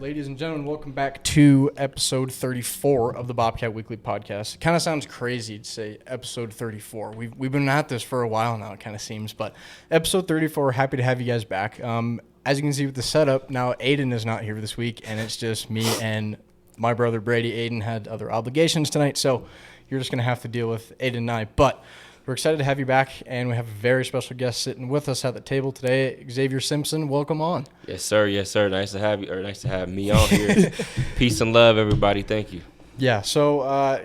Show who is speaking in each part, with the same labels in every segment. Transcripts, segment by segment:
Speaker 1: ladies and gentlemen, welcome back to episode 34 of the Bobcat Weekly Podcast. It kind of sounds crazy to say episode 34. We've been at this for a while now, it kind of seems, but episode 34, happy to have you guys back. As you can see with the setup, now Aiden is not here this week, and it's just me and my brother Brady. Aiden had other obligations tonight, so you're just going to have to deal with Aiden and I, but we're excited to have you back, and we have a very special guest sitting with us at the table today, Xavier Simpson. Welcome on.
Speaker 2: Yes, sir. Yes, sir. Nice to have you, or nice to have me on here. Peace and love, everybody. Thank you.
Speaker 1: Yeah. So,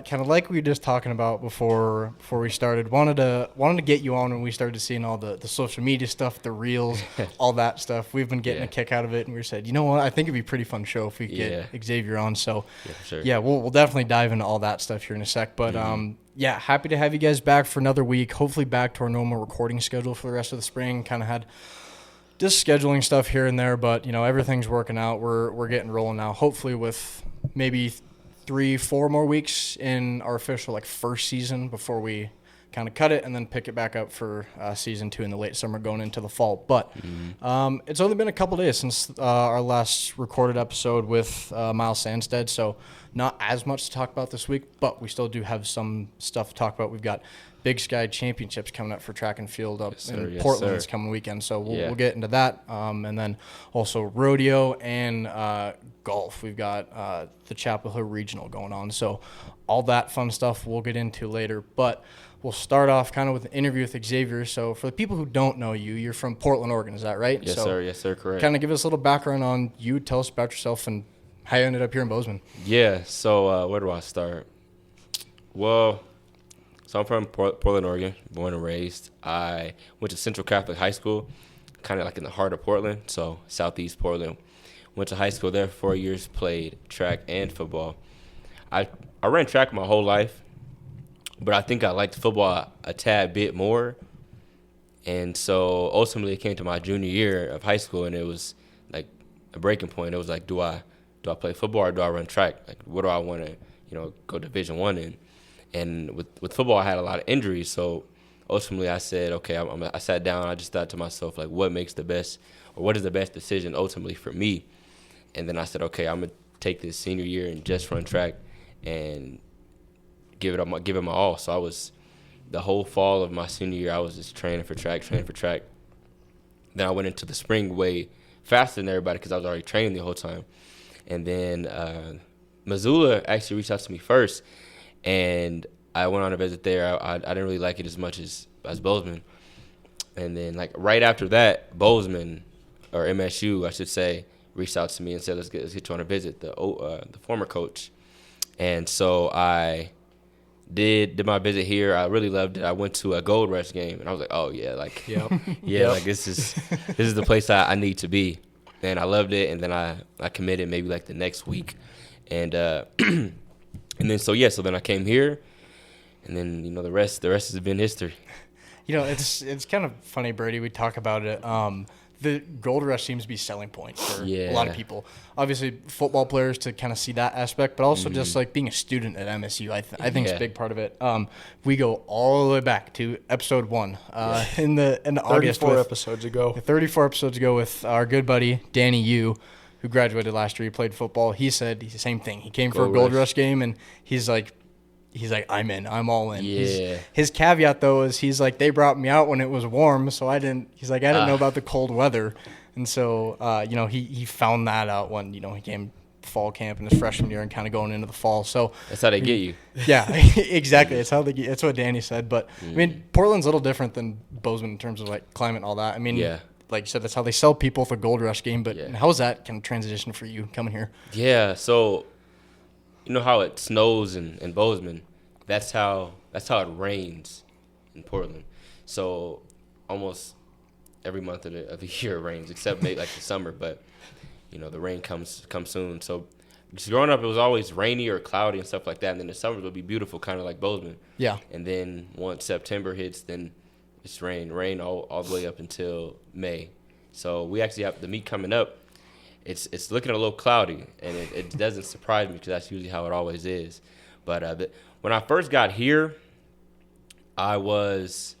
Speaker 1: kind of like we were just talking about before we started, wanted to get you on when we started seeing all the social media stuff, the reels, all that stuff. We've been getting a kick out of it, and we said, you know what? I think it'd be a pretty fun show if we could get Xavier on. So,
Speaker 2: sure.
Speaker 1: We'll definitely dive into all that stuff here in a sec. But happy to have you guys back for another week. Hopefully back to our normal recording schedule for the rest of the spring. Kind of had just scheduling stuff here and there, but everything's working out. We're getting rolling now. Hopefully with maybe 3-4 more weeks in our official first season before we kind of cut it and then pick it back up for season 2 in the late summer going into the fall. But it's only been a couple days since our last recorded episode with Miles Sandstead, so not as much to talk about this week, but we still do have some stuff to talk about. We've got Big Sky Championships coming up for track and field up in Portland this coming weekend, so we'll get into that. And then also rodeo and golf. We've got the Chapel Hill Regional going on, so all that fun stuff we'll get into later. But we'll start off kind of with an interview with Xavier. So for the people who don't know you, you're from Portland, Oregon, is that right?
Speaker 2: Yes, sir. Yes, sir. Correct.
Speaker 1: Kind of give us a little background on you. Tell us about yourself and how you ended up here in Bozeman.
Speaker 2: Yeah, so where do I start? Well, so I'm from Portland, Oregon, born and raised. I went to Central Catholic High School, kind of like in the heart of Portland, so southeast Portland. Went to high school there for 4 years, played track and football. I ran track my whole life, but I think I liked football a tad bit more. And so ultimately it came to my junior year of high school, and it was like a breaking point. It was like, do I play football or do I run track? Like, what do I want to, go Division I in? And with football, I had a lot of injuries. So ultimately I said, okay, I sat down. I just thought to myself, like, what is the best decision ultimately for me? And then I said, okay, I'm going to take this senior year and just run track and give it my all. So I was, the whole fall of my senior year, I was just training for track. Then I went into the spring way faster than everybody because I was already training the whole time. And then Missoula actually reached out to me first, and I went on a visit there. I didn't really like it as much as Bozeman. And then right after that, Bozeman, or MSU, I should say, reached out to me and said, let's get you on a visit, the former coach. And so I did my visit here. I really loved it. I went to a Gold Rush game, and I was like, oh, yeah, this is the place I need to be. And I loved it, and then I committed maybe the next week. And and then so then I came here, and then the rest has been history.
Speaker 1: It's kind of funny, Brady. We talk about it. The Gold Rush seems to be selling point for a lot of people. Obviously, football players to kind of see that aspect, but also just being a student at MSU, I think is a big part of it. We go all the way back to episode 1 in the August.
Speaker 3: 34 episodes ago.
Speaker 1: 34 episodes ago with our good buddy Danny Yu, who graduated last year. He played football. He said the same thing. He came for a Gold Rush game, and he's like, I'm in. I'm all in.
Speaker 2: Yeah.
Speaker 1: His caveat, though, is he's like, they brought me out when it was warm, so I didn't know about the cold weather. And so, he found that out when, he came fall camp in his freshman year and kind of going into the fall. So
Speaker 2: that's how they get you.
Speaker 1: Yeah, exactly. That's what Danny said. But, I mean, Portland's a little different than Bozeman in terms of, climate and all that. I mean, like you said, that's how they sell people with a Gold Rush game. But how was that kind of transition for you coming here?
Speaker 2: Yeah, so – you know how it snows in Bozeman? That's how it rains in Portland. So almost every month of the year it rains, except maybe the summer. But the rain comes soon. So just growing up, it was always rainy or cloudy and stuff like that. And then the summers would be beautiful, kind of like Bozeman. Yeah. And then once September hits, then it's rain all the way up until May. So we actually have the meet coming up. It's looking a little cloudy, and it doesn't surprise me because that's usually how it always is. But when I first got here, I was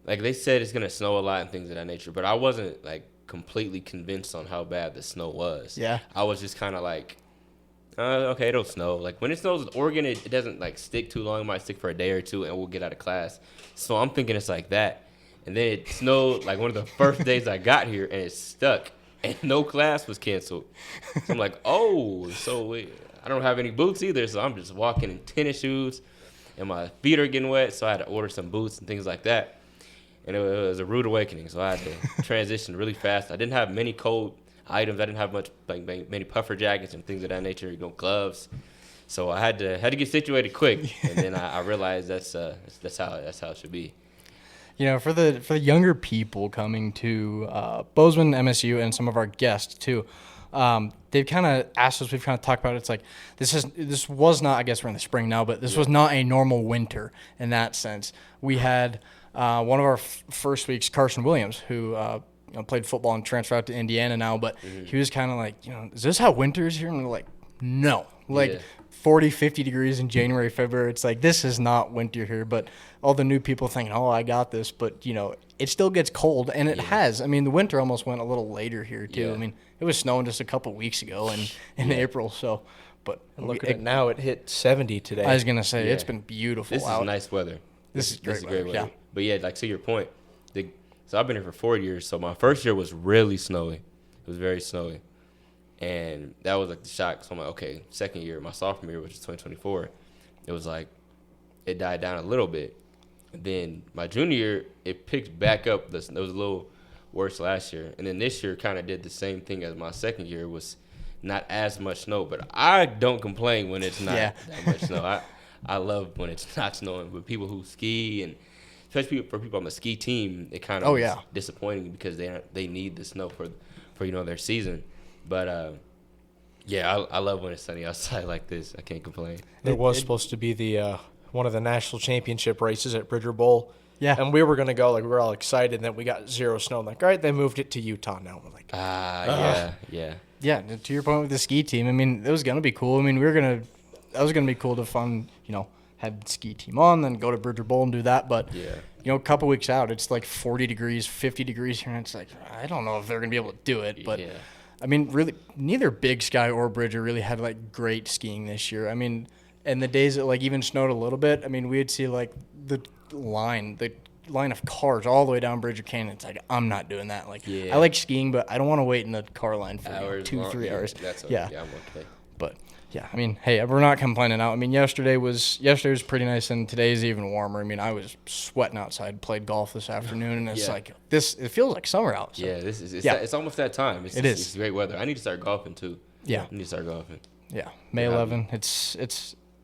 Speaker 2: they said it's gonna snow a lot and things of that nature, but I wasn't completely convinced on how bad the snow was.
Speaker 1: Yeah.
Speaker 2: I was just kind of like, okay, it'll snow. Like when it snows in Oregon, it doesn't like stick too long. It might stick for a day or two, and we'll get out of class. So I'm thinking it's like that. And then it snowed like one of the first days I got here, and it stuck, and no class was canceled. So I'm like, oh, I don't have any boots either, so I'm just walking in tennis shoes, and my feet are getting wet, so I had to order some boots and things like that. And it was a rude awakening, so I had to transition really fast. I didn't have many cold items. I didn't have many puffer jackets and things of that nature, gloves. So I had to get situated quick, and then I realized that's how it should be.
Speaker 1: For the younger people coming to Bozeman, MSU, and some of our guests too, they've kind of asked us. We've kind of talked about it. It's like this was not. I guess we're in the spring now, but this was not a normal winter in that sense. We had one of our first weeks, Carson Williams, who played football and transferred out to Indiana now, but he was kind of like, is this how winter is here? And we're like, no, 40, 50 degrees in January, February. It's like, this is not winter here, but all the new people thinking, oh, I got this, but it still gets cold, and it has. I mean, the winter almost went a little later here too. I mean, it was snowing just a couple weeks ago in April, so. But
Speaker 3: look at it now, it hit 70 today.
Speaker 1: I was gonna say it's been beautiful.
Speaker 2: This
Speaker 1: out.
Speaker 2: is nice weather.
Speaker 1: This is great weather.
Speaker 2: Yeah. But yeah, like to your point, so I've been here for 4 years. So my first year was really snowy. It was very snowy, and that was like the shock. So I'm like, okay, second year, my sophomore year, which is 2024, it was like it died down a little bit. And then my junior year, it picked back up. It was a little worse last year, and then this year kind of did the same thing as my second year. It was not as much snow, but I don't complain when it's not that much snow. I love when it's not snowing. But people who ski, and especially for people on the ski team, it kind of is disappointing because they need the snow for their season. But I love when it's sunny outside like this. I can't complain.
Speaker 3: There was supposed to be the one of the national championship races at Bridger Bowl.
Speaker 1: Yeah.
Speaker 3: And we were going to go, like, we were all excited, and then we got zero snow. I'm like, all right, they moved it to Utah now. We're like,
Speaker 2: yeah.
Speaker 1: Yeah, to your point with the ski team, I mean, it was going to be cool. I mean, that was going to be cool to have the ski team on, then go to Bridger Bowl and do that. But, a couple weeks out, it's like 40 degrees, 50 degrees here, and it's like, I don't know if they're going to be able to do it. But, I mean, really, neither Big Sky or Bridger really had, like, great skiing this year. I mean, and the days that, like, even snowed a little bit, I mean, we'd see, like, the line of cars all the way down Bridger Canyon. It's like, I'm not doing that. Like, I like skiing, but I don't want to wait in the car line for 2-3 hours.
Speaker 2: That's okay. Yeah, I'm okay.
Speaker 1: But yeah, I mean, hey, we're not complaining out. I mean, yesterday was pretty nice, and today's even warmer. I mean, I was sweating outside, played golf this afternoon, and it's like it feels like summer out. So.
Speaker 2: Yeah, it's almost that time. It's great weather. I need to start golfing too.
Speaker 1: Yeah,
Speaker 2: I need to start golfing.
Speaker 1: Yeah, May 11.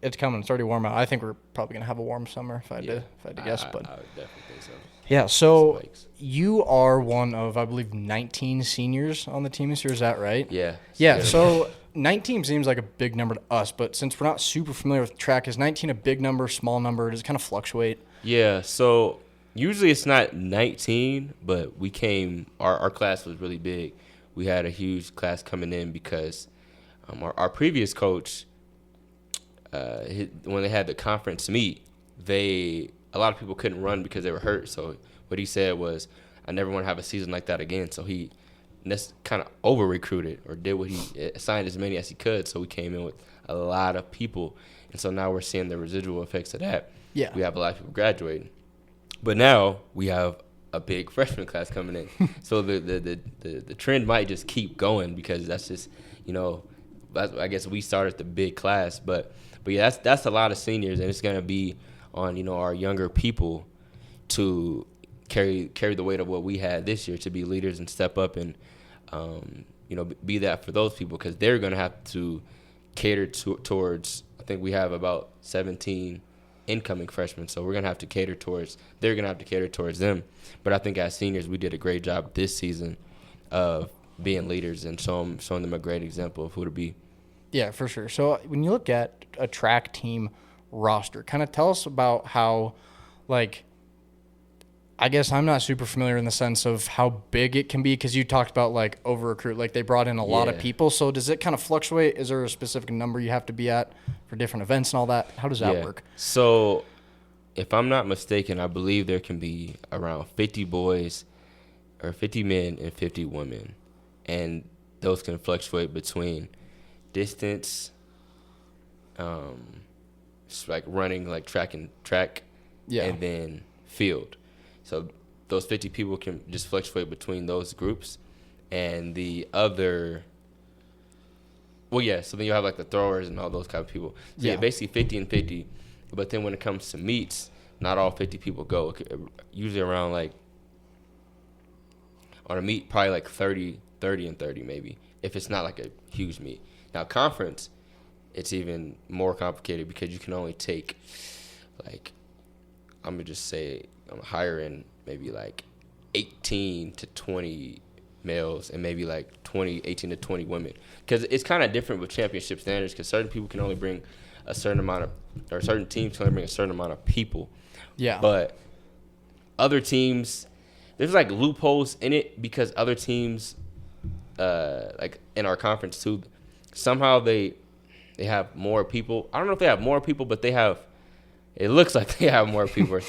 Speaker 1: It's coming. It's already warm out. I think we're probably gonna have a warm summer if I had to guess. But
Speaker 2: I would definitely think so.
Speaker 1: Yeah. So you are one of, I believe, 19 seniors on the team this year. Is that right?
Speaker 2: Yeah.
Speaker 1: Yeah. So 19 seems like a big number to us, but since we're not super familiar with track, is 19 a big number, small number? Does it kind of fluctuate?
Speaker 2: Yeah. So usually it's not 19, but our class was really big. We had a huge class coming in because our previous coach, when they had the conference meet, a lot of people couldn't run because they were hurt. So what he said was, I never want to have a season like that again. So he kind of over-recruited, or did what he assigned as many as he could. So we came in with a lot of people. And so now we're seeing the residual effects of that.
Speaker 1: Yeah.
Speaker 2: We have a lot of people graduating. But now we have a big freshman class coming in. So the trend might just keep going because that's just, I guess we started the big class. But yeah, that's a lot of seniors, and it's going to be on, our younger people to carry the weight of what we had this year, to be leaders and step up and, be that for those people, because they're going to have to cater towards, I think we have about 17 incoming freshmen, so they're going to have to cater towards them. But I think as seniors, we did a great job this season of being leaders and showing them a great example of who to be.
Speaker 1: Yeah, for sure. So when you look at a track team roster, kind of tell us about how, I guess I'm not super familiar in the sense of how big it can be, because you talked about over recruit, they brought in a lot of people. So does it kind of fluctuate? Is there a specific number you have to be at for different events and all that? How does that work?
Speaker 2: So if I'm not mistaken, I believe there can be around 50 boys or 50 men and 50 women, and those can fluctuate between distance, like running, like track,
Speaker 1: Yeah.
Speaker 2: and then field. So those 50 people can just fluctuate between those groups, and the other. Well, yeah. So then you have like the throwers and all those kind of people. So yeah, basically 50 and 50. But then when it comes to meets, not all 50 people go. Usually around like on a meet, probably like 30 and 30 maybe, if it's not like a huge meet. Now conference, it's even more complicated because you can only take like, I'm gonna just say on the higher end, maybe like 18 to 20 males and maybe like 18 to 20 women, because it's kind of different with championship standards, because certain people can only bring a certain amount of, or certain teams can only bring a certain amount of people.
Speaker 1: Yeah.
Speaker 2: But other teams, there's like loopholes in it, because other teams, like in our conference too, somehow they have more people. I don't know if they have more people, but it looks like they have more people or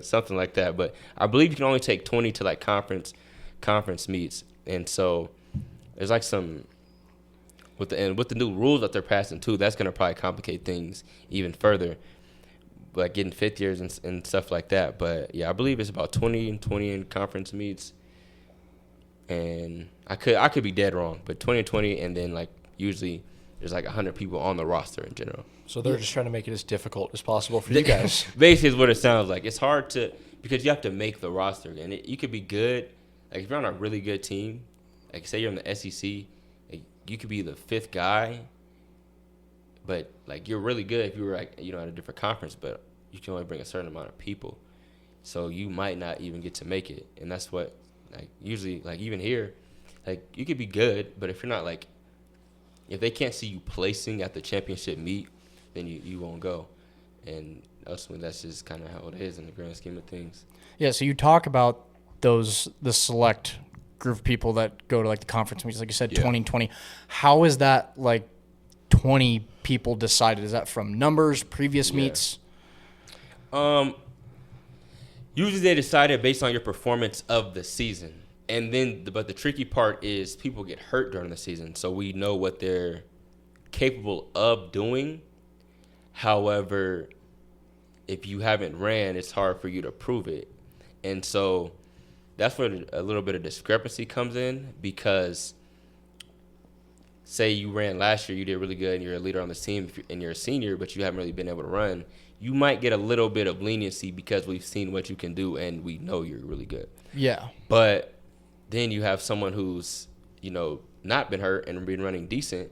Speaker 2: something like that. But I believe you can only take 20 to like conference meets. And so there's like some, with the new rules that they're passing too, that's going to probably complicate things even further, like getting fifth years and stuff like that. But yeah, I believe it's about 20 in conference meets. And I could be dead wrong, but 20, and then like usually there's like 100 people on the roster in general.
Speaker 3: So they're just trying to make it as difficult as possible for you guys.
Speaker 2: Basically is what it sounds like. It's hard because you have to make the roster, and you could be good. Like if you're on a really good team, like say you're in the SEC, like you could be the fifth guy, but like you're really good if you were like, at a different conference, but you can only bring a certain amount of people. So you might not even get to make it. And that's what, like, usually, like, even here, like, you could be good, but if you're not, like, if they can't see you placing at the championship meet, then you won't go. And ultimately, that's just kind of how it is in the grand scheme of things.
Speaker 1: Yeah, so you talk about the select group of people that go to, like, the conference meets, like you said, 2020. How is that, like, 20 people decided? Is that from numbers, previous meets?
Speaker 2: Usually they decide it based on your performance of the season. And then, but the tricky part is people get hurt during the season, so we know what they're capable of doing. However, if you haven't ran, it's hard for you to prove it. And so that's where a little bit of discrepancy comes in, because say you ran last year, you did really good, and you're a leader on the team, and you're a senior, but you haven't really been able to run, you might get a little bit of leniency because we've seen what you can do and we know you're really good.
Speaker 1: Yeah.
Speaker 2: But then you have someone who's, not been hurt and been running decent,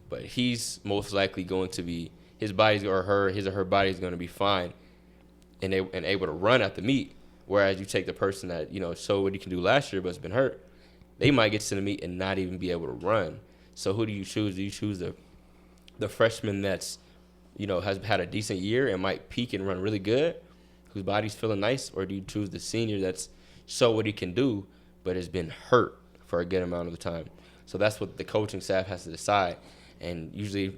Speaker 2: but he's most likely going to be, his or her body is going to be fine and able to run at the meet. Whereas you take the person that, showed what he can do last year but has been hurt, they might get to the meet and not even be able to run. So who do you choose? Do you choose the freshman that's, has had a decent year and might peak and run really good, whose body's feeling nice, or do you choose the senior that's showed what he can do but has been hurt for a good amount of the time? So that's what the coaching staff has to decide. And usually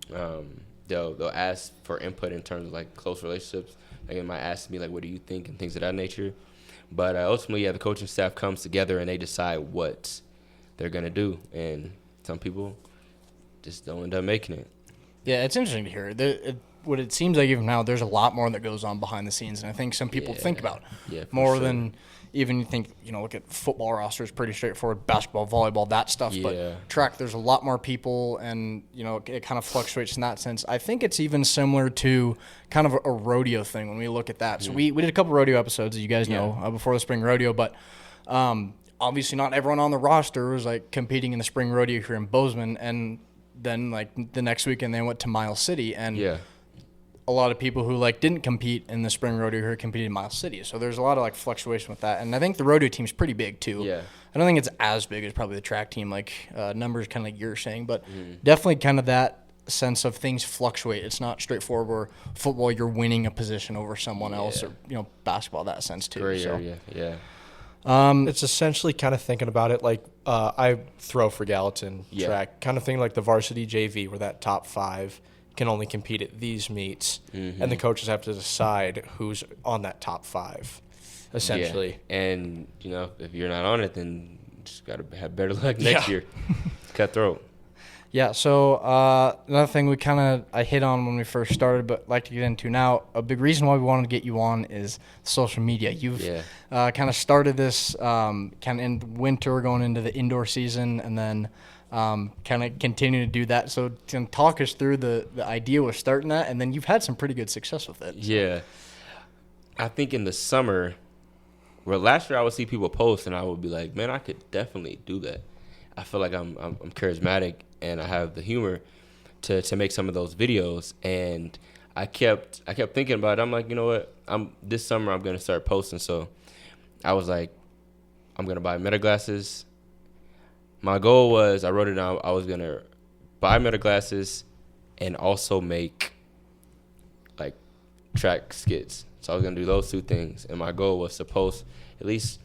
Speaker 2: they'll ask for input in terms of like close relationships. Like they might ask me like, what do you think, and things of that nature. But ultimately, the coaching staff comes together and they decide what they're going to do. And some people just don't end up making it.
Speaker 1: Yeah, it's interesting to hear. What it seems like even now, there's a lot more that goes on behind the scenes, and I think some people think about more than even you think. Look at football rosters, pretty straightforward. Basketball, volleyball, that stuff. Yeah. But track, there's a lot more people, and it kind of fluctuates in that sense. I think it's even similar to kind of a rodeo thing when we look at that. So we did a couple rodeo episodes, as you guys know, before the spring rodeo, but obviously not everyone on the roster was like competing in the spring rodeo here in Bozeman, and then like the next weekend they went to Miles City, and a lot of people who like didn't compete in the spring rodeo here competed in Miles City. So there's a lot of like fluctuation with that, and I think the rodeo team's pretty big too. Yeah, I don't think it's as big as probably the track team, like numbers kind of like you're saying, but definitely kind of that sense of things fluctuate. It's not straightforward where football you're winning a position over someone else, or basketball that sense too.
Speaker 2: Great
Speaker 1: so.
Speaker 2: area, yeah.
Speaker 3: It's essentially kind of thinking about it like I throw for Gallatin track, kind of thing like the varsity JV, where that top 5 can only compete at these meets, and the coaches have to decide who's on that top 5. essentially.
Speaker 2: Yeah. And, if you're not on it, then you just got to have better luck next year. Cutthroat.
Speaker 1: Yeah, so another thing I hit on when we first started, but like to get into now, a big reason why we wanted to get you on is social media. You've kind of started this kind of in winter going into the indoor season, and then kind of continue to do that. So can talk us through the idea with starting that, and then you've had some pretty good success with it. So.
Speaker 2: Yeah. I think in the summer, last year I would see people post, and I would be like, man, I could definitely do that. I feel like I'm charismatic and I have the humor to make some of those videos. And I kept thinking about it. I'm like, you know what? This summer I'm gonna start posting. So I was like, I'm gonna buy meta glasses. My goal was, I wrote it down, I was gonna buy meta glasses and also make like track skits. So I was gonna do those two things. And my goal was to post at least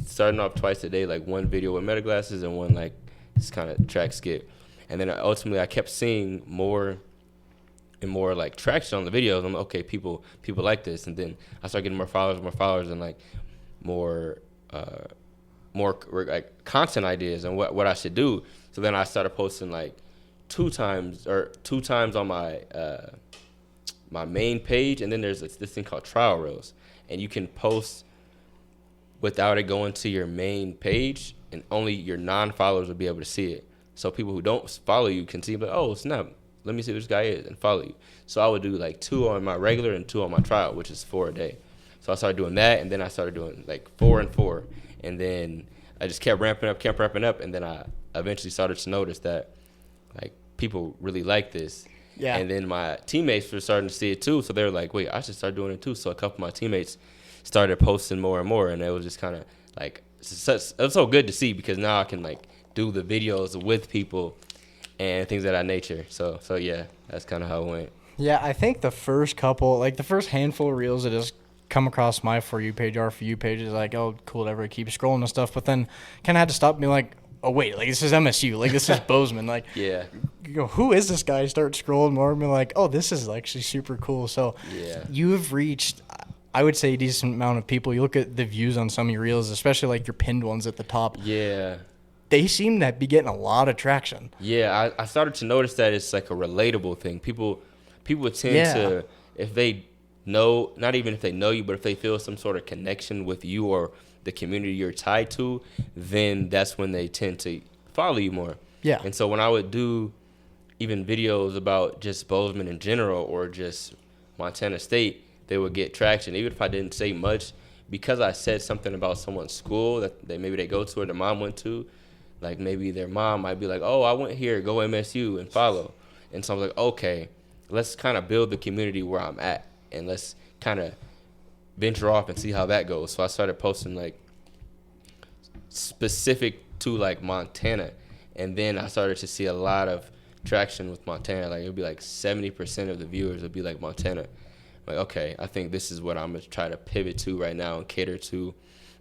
Speaker 2: starting off twice a day, like one video with meta glasses and one like this kind of track skit. And then ultimately I kept seeing more and more like traction on the videos. I'm like, okay, people like this. And then I started getting more followers and like more like content ideas and what I should do. So then I started posting like two times on my my main page, and then there's this thing called trial reels, and you can post without it going to your main page, and only your non-followers will be able to see it. So people who don't follow you can see, but oh snap, let me see who this guy is, and follow you. So I would do like 2 on my regular and 2 on my trial, which is 4 a day. So I started doing that, and then I started doing like 4 and 4, and then I just kept ramping up, and then I eventually started to notice that like people really like this.
Speaker 1: Yeah.
Speaker 2: And then my teammates were starting to see it too, so they were like, wait, I should start doing it too. So a couple of my teammates started posting more and more, and it was just kind of like, it was so good to see, because now I can like do the videos with people and things of that nature. So yeah, that's kind of how it went.
Speaker 1: Yeah, I think the first handful of reels that just come across my For You page, our For You page, is like, oh, cool, whatever, I keep scrolling and stuff. But then kind of had to stop and be like, oh, wait, like, this is MSU. Like, this is Bozeman. Like,
Speaker 2: Yeah.
Speaker 1: You go, who is this guy? Start scrolling more and be like, oh, this is actually super cool. So
Speaker 2: Yeah.
Speaker 1: you've reached, I would say, a decent amount of people. You look at the views on some of your reels, especially like your pinned ones at the top.
Speaker 2: Yeah.
Speaker 1: They seem to be getting a lot of traction.
Speaker 2: Yeah, I started to notice that it's like a relatable thing. People tend to, if they know, not even if they know you, but if they feel some sort of connection with you or the community you're tied to, then that's when they tend to follow you more.
Speaker 1: Yeah.
Speaker 2: And so when I would do even videos about just Bozeman in general or just Montana State, they would get traction, even if I didn't say much, because I said something about someone's school that maybe they go to or their mom went to. Like maybe their mom might be like, oh, I went here, go MSU and follow. And so I'm like, okay, let's kind of build the community where I'm at, and let's kind of venture off and see how that goes. So I started posting like specific to like Montana, and then I started to see a lot of traction with Montana. Like it would be like 70% of the viewers would be like Montana. I'm like, okay, I think this is what I'm gonna try to pivot to right now and cater to,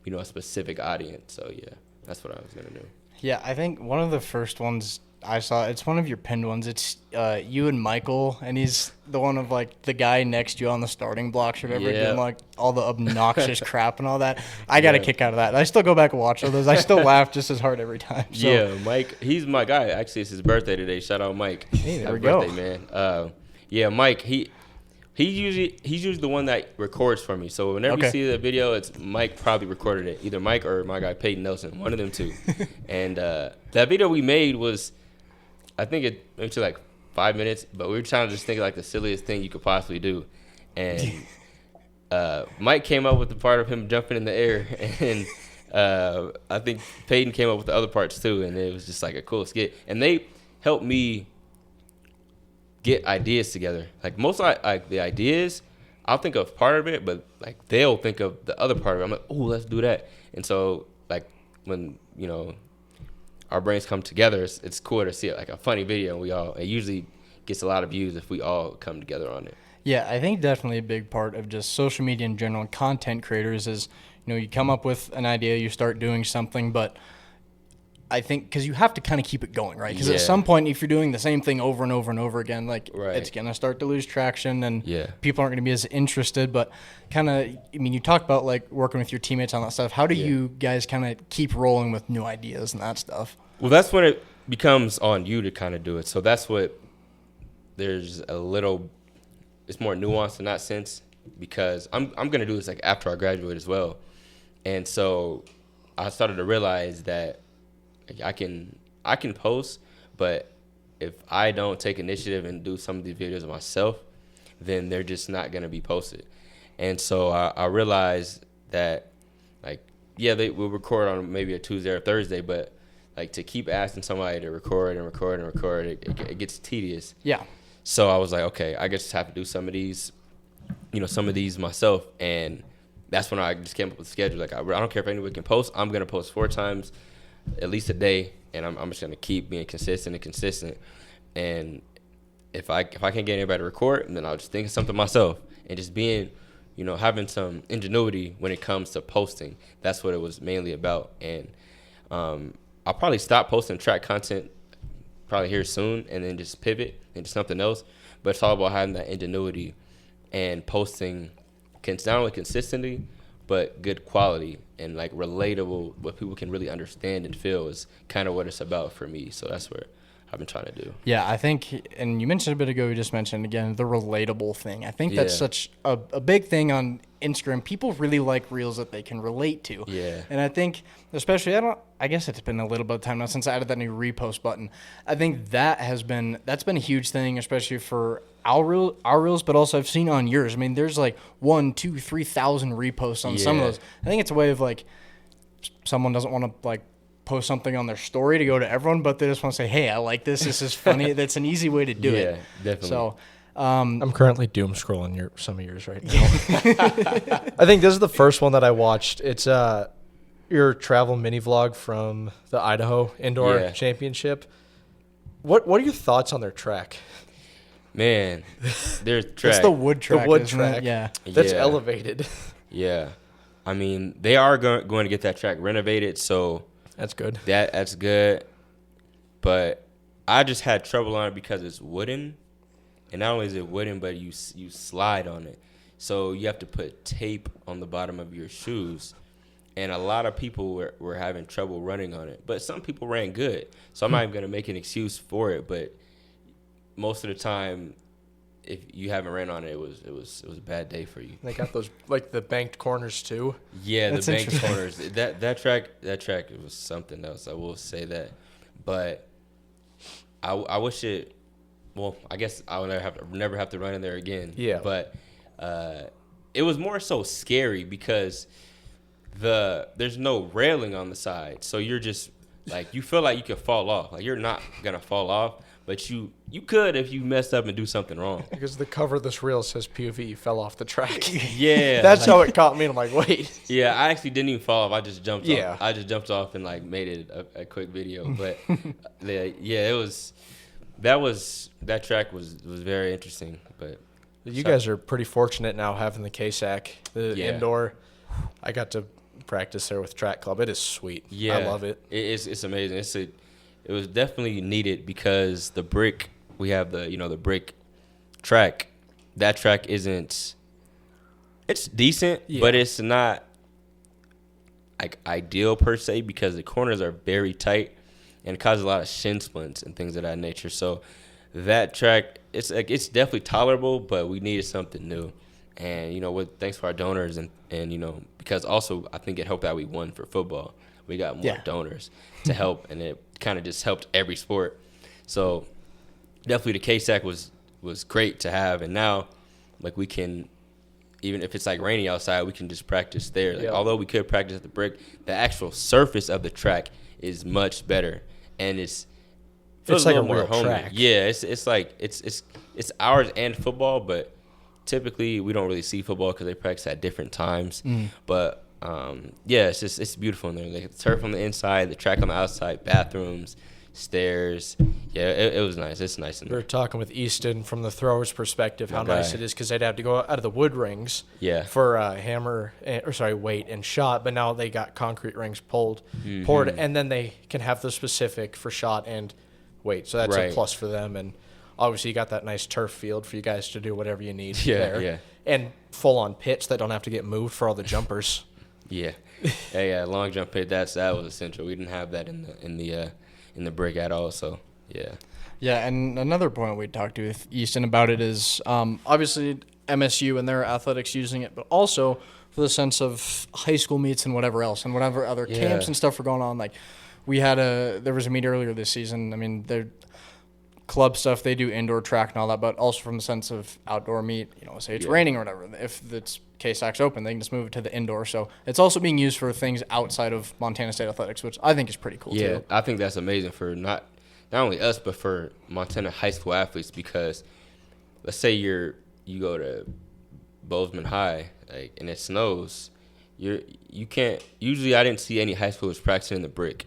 Speaker 2: a specific audience. So yeah, that's what I was gonna do.
Speaker 1: Yeah, I think one of the first ones I saw, it's one of your pinned ones. It's you and Michael, and he's the one of like the guy next to you on the starting blocks or whatever, doing like all the obnoxious crap and all that. I got a kick out of that. I still go back and watch all those. I still laugh just as hard every time. So.
Speaker 2: Yeah, Mike, he's my guy. Actually, it's his birthday today. Shout out Mike.
Speaker 1: Hey, there
Speaker 2: Happy
Speaker 1: we go.
Speaker 2: birthday, man. Yeah, Mike, he's usually the one that records for me. So whenever you see the video, it's Mike probably recorded it. Either Mike or my guy Peyton Nelson, one of them two. And that video we made was, I think it went to like 5 minutes, but we were trying to just think of like the silliest thing you could possibly do. And Mike came up with the part of him jumping in the air, and I think Peyton came up with the other parts too, and it was just like a cool skit. And they helped me get ideas together. Like most like the ideas, I'll think of part of it, but like they'll think of the other part of it. I'm like, oh, let's do that. And so like when our brains come together, it's cool to see like a funny video. And it usually gets a lot of views if we all come together on it.
Speaker 1: Yeah, I think definitely a big part of just social media in general and content creators is, you come up with an idea, you start doing something, but I think because you have to kind of keep it going, right? Because at some point, if you're doing the same thing over and over and over again, like it's going to start to lose traction and people aren't going to be as interested. But kind of, I mean, you talk about like working with your teammates on that stuff. How do you guys kind of keep rolling with new ideas and that stuff?
Speaker 2: Well, that's when it becomes on you to kind of do it. So that's what there's a little, it's more nuanced in that sense because I'm going to do this like after I graduate as well. And so I started to realize that I can post, but if I don't take initiative and do some of these videos myself, then they're just not going to be posted. And so I realized that, like, they will record on maybe a Tuesday or Thursday, but like to keep asking somebody to record, it gets tedious.
Speaker 1: Yeah.
Speaker 2: So I was like, okay, I just have to do some of these myself, and that's when I just came up with a schedule. Like I don't care if anybody can post. I'm gonna post 4 times, at least a day, and I'm just gonna keep being consistent. And if I can't get anybody to record, then I'll just think of something myself and just being, having some ingenuity when it comes to posting. That's what it was mainly about. And I'll probably stop posting track content probably here soon and then just pivot into something else. But it's all about having that ingenuity and posting not only consistently, but good quality and like relatable, what people can really understand and feel is kind of what it's about for me. So that's what I've been trying to do.
Speaker 1: Yeah, I think, and you mentioned a bit ago, you just mentioned again, the relatable thing. I think that's such a big thing on Instagram. People really like reels that they can relate to.
Speaker 2: Yeah.
Speaker 1: And I think, especially, I guess it's been a little bit of time now since I added that new repost button. I think that's been a huge thing, especially for our reels, but also I've seen on yours. I mean, there's like 1,000, 2,000, 3,000 reposts on some of those. I think it's a way of like, someone doesn't want to like post something on their story to go to everyone, but they just want to say, hey, I like this. This is funny. That's an easy way to do it.
Speaker 2: Yeah, definitely.
Speaker 1: So
Speaker 3: I'm currently doom scrolling some of yours right now. I think this is the first one that I watched. It's your travel mini vlog from the Idaho Indoor Championship. What are your thoughts on their track?
Speaker 2: Man, their track.
Speaker 1: It's the wood track.
Speaker 3: The wood track.
Speaker 1: Yeah.
Speaker 3: That's elevated.
Speaker 2: Yeah. I mean, they are going to get that track renovated, so
Speaker 3: that's good.
Speaker 2: That's good. But I just had trouble on it because it's wooden. And not only is it wooden, but you slide on it. So you have to put tape on the bottom of your shoes. And a lot of people were having trouble running on it. But some people ran good. So I'm not even going to make an excuse for it. But most of the time, if you haven't ran on it, it was a bad day for you.
Speaker 3: They got those like the banked corners too.
Speaker 2: Yeah, the banked corners. That track it was something else. I will say that. But I wish it. Well, I guess I would never have to run in there again.
Speaker 3: Yeah.
Speaker 2: But it was more so scary because there's no railing on the side, so you're just like you feel like you could fall off. Like you're not gonna fall off, but you could if you messed up and do something wrong.
Speaker 3: Because the cover of this reel says POV, you fell off the track.
Speaker 2: Yeah.
Speaker 3: That's how it caught me, and I'm like, wait.
Speaker 2: Yeah, I actually didn't even fall off. I just jumped off.
Speaker 3: Yeah.
Speaker 2: I just jumped off and like made it a quick video. But it was that track was very interesting. But
Speaker 3: you guys are pretty fortunate now having the KSAC, the indoor. I got to practice there with track club. It is sweet.
Speaker 2: Yeah.
Speaker 3: I love it.
Speaker 2: It's amazing. It was definitely needed because the brick, we have the brick track. That track it's decent, but it's not like ideal per se because the corners are very tight and it causes a lot of shin splints and things of that nature. So that track, it's definitely tolerable, but we needed something new. And thanks for our donors and because also I think it helped that we won for football. We got more donors to help, and it kind of just helped every sport. So definitely the KSAC was great to have, and now like we can, even if it's like rainy outside, we can just practice there. Like, although we could practice at the brick, the actual surface of the track is much better, and it's
Speaker 3: like a
Speaker 2: more
Speaker 3: real
Speaker 2: homey.
Speaker 3: track.
Speaker 2: Yeah, it's like it's ours and football, but typically we don't really see football because they practice at different times. But it's beautiful in there. Like the turf on the inside, the track on the outside, bathrooms, stairs. Yeah, it was nice. It's nice in
Speaker 3: We were
Speaker 2: there.
Speaker 3: talking with Easton from the throwers' perspective how
Speaker 2: Okay.
Speaker 3: nice it is because they'd have to go out of the wood rings
Speaker 2: Yeah.
Speaker 3: for weight and shot, but now they got concrete rings poured, and then they can have the specific for shot and weight. So that's a
Speaker 2: Right.
Speaker 3: plus for them. And obviously, you got that nice turf field for you guys to do whatever you need
Speaker 2: Yeah,
Speaker 3: there.
Speaker 2: yeah.
Speaker 3: And full-on pits that don't have to get moved for all the jumpers.
Speaker 2: Yeah. Yeah, long jump pit. That was essential. We didn't have that in the brick at all. So yeah.
Speaker 1: Yeah, and another point we talked to with Easton about it is obviously MSU and their athletics using it, but also for the sense of high school meets and whatever else and whatever other camps and stuff were going on. Like there was a meet earlier this season. I mean, their club stuff, they do indoor track and all that, but also from the sense of outdoor meet, say it's raining or whatever. If it's K-Sac's open, they can just move it to the indoor. So it's also being used for things outside of Montana State athletics, which I think is pretty cool
Speaker 2: Yeah,
Speaker 1: too.
Speaker 2: I think that's amazing for not only us but for Montana high school athletes, because let's say you go to Bozeman High, and it snows, you can't. Usually, I didn't see any high schoolers practicing in the brick,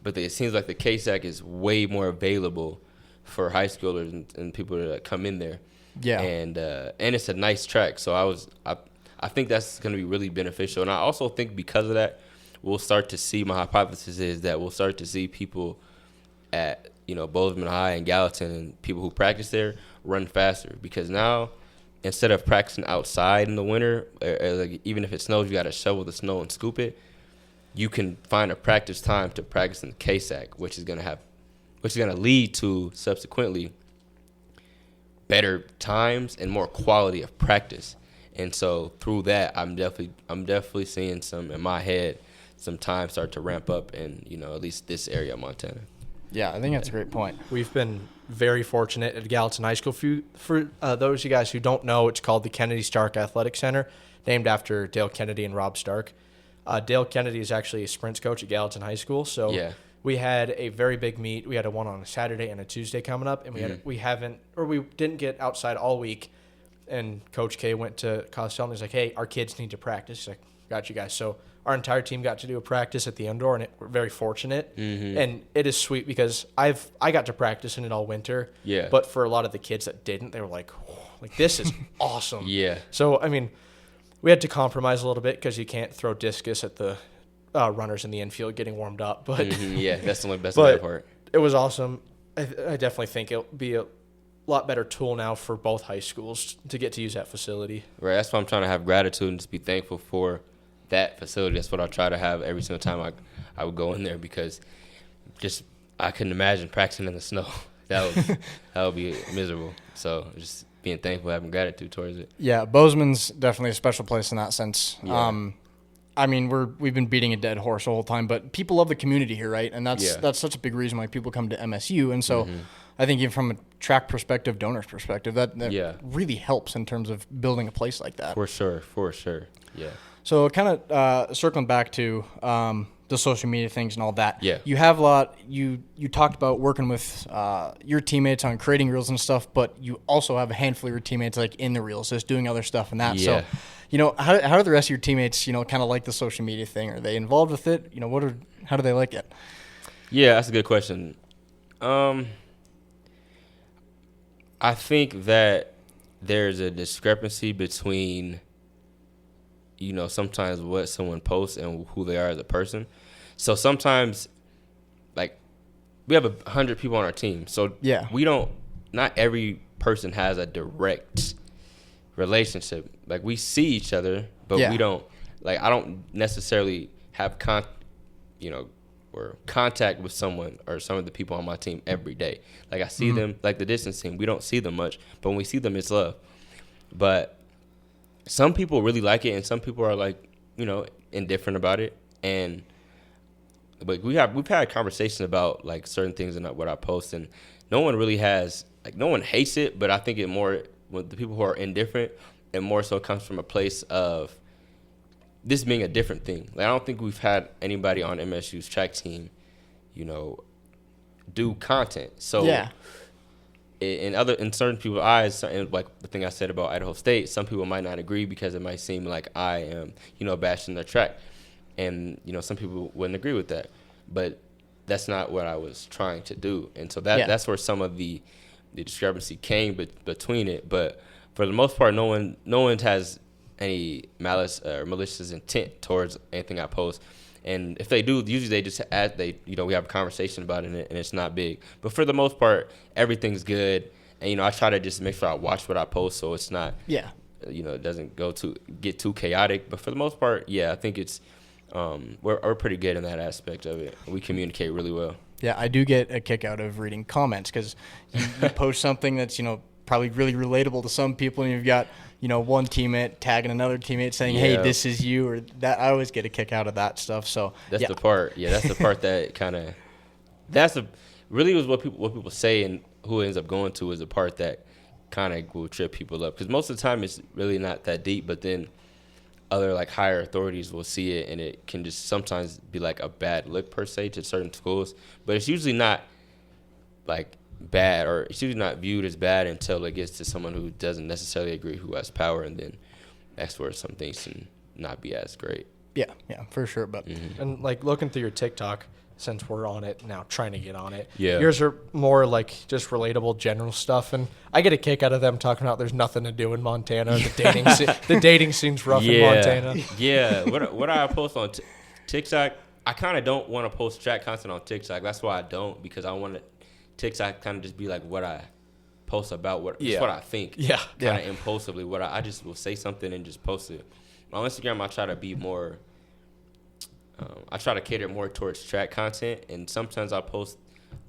Speaker 2: but it seems like the K-Sac is way more available for high schoolers and people that come in there.
Speaker 1: Yeah.
Speaker 2: And it's a nice track, so I think that's going to be really beneficial, and I also think because of that, we'll start to see. My hypothesis is that we'll start to see people at Bozeman High and Gallatin and people who practice there run faster, because now instead of practicing outside in the winter, like even if it snows, you got to shovel the snow and scoop it. You can find a practice time to practice in the K-Sac, which is going to lead to subsequently better times and more quality of practice. And so through that, I'm definitely seeing some in my head, some time start to ramp up in at least this area of Montana.
Speaker 1: Yeah, I think that's a great point.
Speaker 3: We've been very fortunate at Gallatin High School. For those of you guys who don't know, it's called the Kennedy Stark Athletic Center, named after Dale Kennedy and Rob Stark. Dale Kennedy is actually a sprints coach at Gallatin High School. So
Speaker 2: Yeah.
Speaker 3: we had a very big meet. We had one on a Saturday and a Tuesday coming up, and we didn't get outside all week. And Coach K went to Costello and he's like, "Hey, our kids need to practice." He's like, "Got you guys." So our entire team got to do a practice at the indoor, and we're very fortunate. And it is sweet because I got to practice in it all winter.
Speaker 2: Yeah.
Speaker 3: But for a lot of the kids that didn't, they were like, "This is awesome."
Speaker 2: Yeah.
Speaker 3: So I mean, we had to compromise a little bit because you can't throw discus at the runners in the infield getting warmed up. But
Speaker 2: Yeah, that's the only best
Speaker 3: but
Speaker 2: part.
Speaker 3: it was awesome. I definitely think it'll be a lot better tool now for both high schools to get to use that facility.
Speaker 2: Right, that's why I'm trying to have gratitude and just be thankful for that facility. That's what I try to have every single time I would go in there, because just I couldn't imagine practicing in the snow. That would be miserable. So just being thankful, having gratitude towards it.
Speaker 1: Yeah, Bozeman's definitely a special place in that sense.
Speaker 2: Yeah.
Speaker 1: I mean, we've been beating a dead horse the whole time, but people love the community here, right? And that's such a big reason why people come to MSU. And so I think even from a track perspective, donors perspective, that really helps in terms of building a place like that.
Speaker 2: For sure. Yeah.
Speaker 1: So kind of circling back to the social media things and all that.
Speaker 2: Yeah.
Speaker 1: You have a lot. You talked about working with your teammates on creating reels and stuff, but you also have a handful of your teammates like in the reels, just doing other stuff and that.
Speaker 2: Yeah.
Speaker 1: So, how do the rest of your teammates, kind of like the social media thing? Are they involved with it? How do they like it?
Speaker 2: Yeah, that's a good question. I think that there's a discrepancy between, sometimes what someone posts and who they are as a person. So sometimes, like, we have 100 people on our team. So
Speaker 1: Yeah.
Speaker 2: not every person has a direct relationship. Like, we see each other, but
Speaker 1: Yeah.
Speaker 2: we don't, like, I don't necessarily have or contact with someone or some of the people on my team every day. Like, I see them, like the distance team, we don't see them much, but when we see them, it's love. But some people really like it, and some people are like, indifferent about it. But we've had conversations about like certain things and what I post, and no one really has, like, no one hates it, but I think it more, with the people who are indifferent, it more so comes from a place of this being a different thing. Like, I don't think we've had anybody on MSU's track team, do content. So
Speaker 1: Yeah.
Speaker 2: in certain people's eyes, and like the thing I said about Idaho State, some people might not agree because it might seem like I am, bashing their track, and some people wouldn't agree with that. But that's not what I was trying to do. And so that's where some of the discrepancy came between it. But for the most part, no one has any malice or malicious intent towards anything I post. And if they do, usually they just add, we have a conversation about it, and it's not big. But for the most part, everything's good. And, I try to just make sure I watch what I post so it's not, it doesn't get too chaotic. But for the most part, I think it's, we're pretty good in that aspect of it. We communicate really well.
Speaker 1: Yeah, I do get a kick out of reading comments because you post something that's, probably really relatable to some people, and you've got, one teammate tagging another teammate saying, hey, this is you, or that. I always get a kick out of that stuff. So
Speaker 2: that's the part. Yeah, that's the part that kind of, really was what people say, and who it ends up going to is the part that kind of will trip people up. Because most of the time it's really not that deep, but then other like higher authorities will see it, and it can just sometimes be like a bad look per se to certain schools. But it's usually not like bad, or it's usually not viewed as bad until it gets to someone who doesn't necessarily agree, who has power, and then that's where some things can not be as great.
Speaker 1: Yeah, for sure. But
Speaker 3: and like looking through your TikTok, since we're on it now, trying to get on it,
Speaker 2: yeah,
Speaker 3: yours are more like just relatable general stuff, and I get a kick out of them talking about there's nothing to do in Montana. The dating scene's rough in Montana.
Speaker 2: Yeah, what I post on TikTok, I kind of don't want to post track content on TikTok. That's why I don't, because I want TikTok kind of just be like what I post about, what I think.
Speaker 3: Yeah.
Speaker 2: Kind of impulsively. What I just will say something and just post it. On Instagram, I try to be more. I try to cater more towards track content, and sometimes I post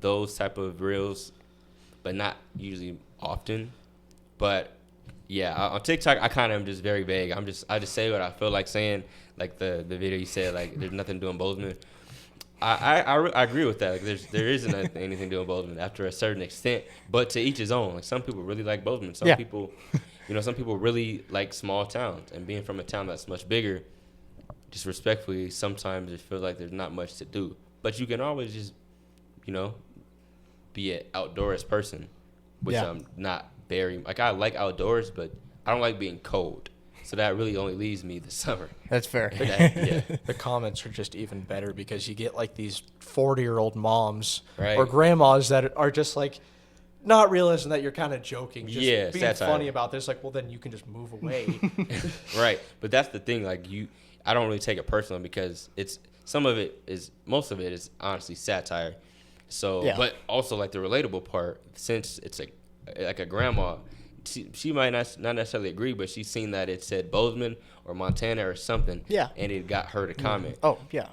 Speaker 2: those type of reels, but not usually often. But on TikTok, I kind of am just very vague. I just say what I feel like saying. Like the video you said, like there's nothing to do in Bozeman. I agree with that. Like there isn't anything to do in Bozeman after a certain extent, but to each his own. Like some people really like Bozeman. Some people, some people really like small towns, and being from a town that's much bigger, just respectfully, sometimes it feels like there's not much to do. But you can always just, be an outdoors person, which I'm not very, like I like outdoors, but I don't like being cold. So that really only leaves me the summer.
Speaker 1: That's fair.
Speaker 3: The comments are just even better because you get like these 40-year-old moms
Speaker 2: right.
Speaker 3: or grandmas that are just like not realizing that you're kind of joking, just being
Speaker 2: satire.
Speaker 3: funny about this. Like, well, then you can just move away.
Speaker 2: Right. But that's the thing. Like I don't really take it personally because most of it is honestly satire. So, but also like the relatable part, since it's like a grandma, she might not necessarily agree, but she's seen that it said Bozeman or Montana or something, and it got her to comment.
Speaker 1: Oh, yeah.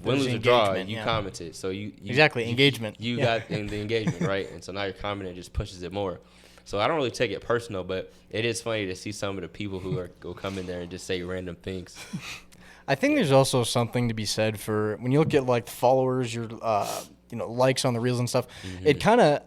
Speaker 2: Win, lose, or draw, you commented. So you
Speaker 1: engagement.
Speaker 2: You got in the engagement, right? And so now you're commenting just pushes it more. So I don't really take it personal, but it is funny to see some of the people who will come in there and just say random things.
Speaker 1: I think there's also something to be said for when you look at like followers, your likes on the reels and stuff. Mm-hmm. It kind of,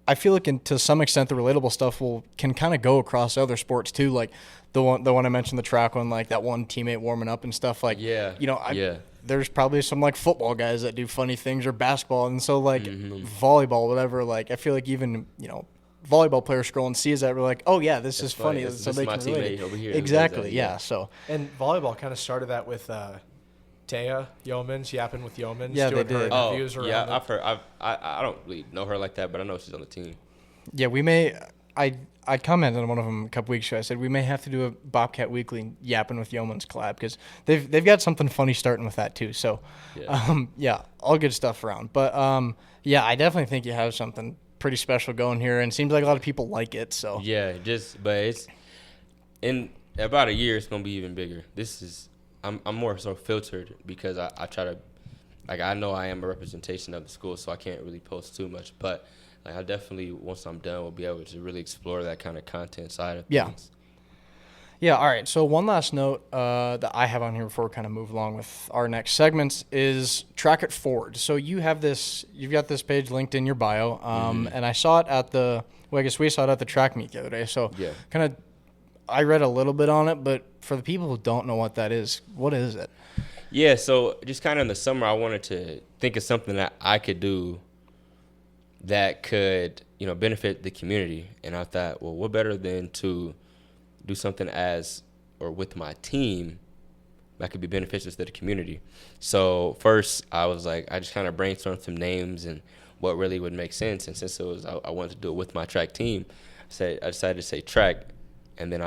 Speaker 1: I feel like to some extent the relatable stuff can kind of go across other sports too. Like the one I mentioned, the track one, like that one teammate warming up and stuff. Like there's probably some like football guys that do funny things or basketball, and so like volleyball, whatever. Like I feel like even volleyball players scroll and sees that, we're like, oh yeah, this is funny. So they can relate.
Speaker 2: Over here
Speaker 1: exactly. Yeah. So
Speaker 3: and volleyball kind of started that with Taya Yeomans, yapping with Yeomans.
Speaker 1: Yeah, they did.
Speaker 2: I've heard. I don't really know her like that, but I know she's on the team.
Speaker 1: Yeah, we may. I commented on one of them a couple weeks ago. I said we may have to do a Bobcat Weekly yapping with Yeomans collab because they've got something funny starting with that too. So, all good stuff around. But I definitely think you have something pretty special going here, and it seems like a lot of people like it. So
Speaker 2: but it's in about a year it's gonna be even bigger. I'm more so filtered because I try to, like, I know I am a representation of the school, so I can't really post too much. But like, I definitely, once I'm done, will be able to really explore that kind of content side of things.
Speaker 1: Yeah. All right. So one last note that I have on here before we kind of move along with our next segments is Track It Forward. So you've got this page linked in your bio, and I saw it I guess we saw it at the track meet the other day. So kind of, I read a little bit on it, but for the people who don't know what that is, what is it?
Speaker 2: Yeah, so just kind of in the summer, I wanted to think of something that I could do that could, benefit the community. And I thought, well, what better than to do something with my team that could be beneficial to the community. So first, I was like, I just kind of brainstormed some names and what really would make sense. And since I wanted to do it with my track team, I decided to say track. And then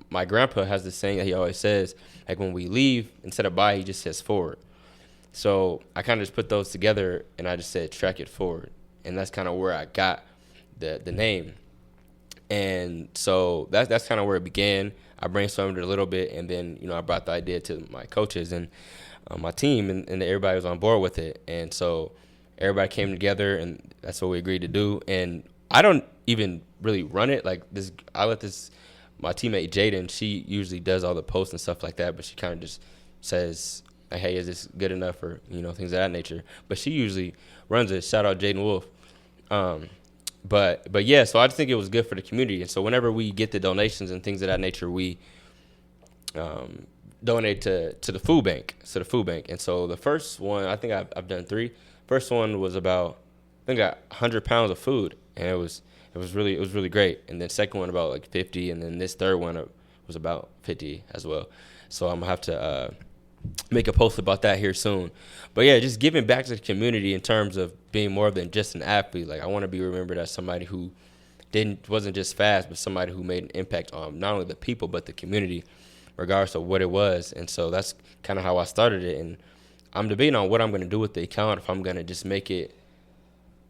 Speaker 2: my grandpa has this saying that he always says, like when we leave, instead of bye, he just says forward. So I kind of just put those together, and I just said track it forward. And that's kind of where I got the name. And so that's kind of where it began. I brainstormed it a little bit, and then, I brought the idea to my coaches and my team, and everybody was on board with it. And so everybody came together, and that's what we agreed to do. And I don't even really run it. Like I let my teammate Jaden, she usually does all the posts and stuff like that, but she kind of just says, like, hey, is this good enough, or things of that nature. But she usually runs it. Shout out Jaden Wolf. But yeah, so I just think it was good for the community. And so whenever we get the donations and things of that nature, we donate to the food bank. And so the first one, I think I've done 3. First one was about, I think, 100 pounds of food, and it was really great. And then second one about like 50, and then this third one was about 50 as well. So I'm gonna have to make a post about that here soon. But yeah, just giving back to the community in terms of being more than just an athlete. Like, I want to be remembered as somebody who wasn't just fast, but somebody who made an impact on not only the people but the community, regardless of what it was. And so that's kind of how I started it. And I'm debating on what I'm going to do with the account, if I'm going to just make it,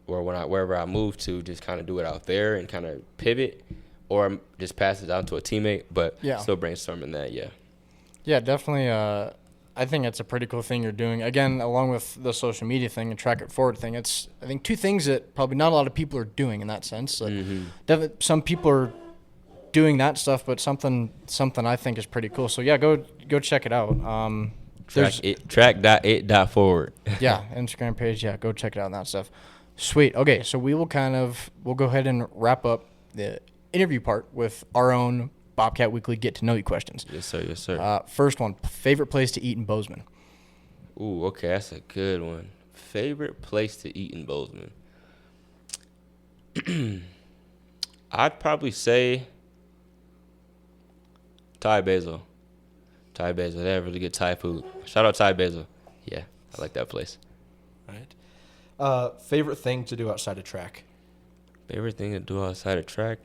Speaker 2: or wherever I move to, just kind of do it out there and kind of pivot, or just pass it down to a teammate. But still brainstorming that.
Speaker 1: Yeah, definitely. I think it's a pretty cool thing you're doing. Again, along with the social media thing and track it forward thing, it's, I think, 2 things that probably not a lot of people are doing in that sense. Like, some people are doing that stuff, but something I think is pretty cool. So yeah, go check it out.
Speaker 2: Track.it.forward.
Speaker 1: Yeah, Instagram page. Yeah, go check it out and that stuff. Sweet. Okay, so we'll go ahead and wrap up the interview part with our own Bobcat Weekly Get to Know You questions.
Speaker 2: Yes, sir.
Speaker 1: First one, favorite place to eat in Bozeman?
Speaker 2: Ooh, okay, that's a good one. Favorite place to eat in Bozeman? I'd probably say Thai Basil. They have really good Thai food. Shout out Thai Basil. Yeah, I like that place.
Speaker 3: All right. Favorite thing to do outside of track?
Speaker 2: Favorite thing to do outside of track?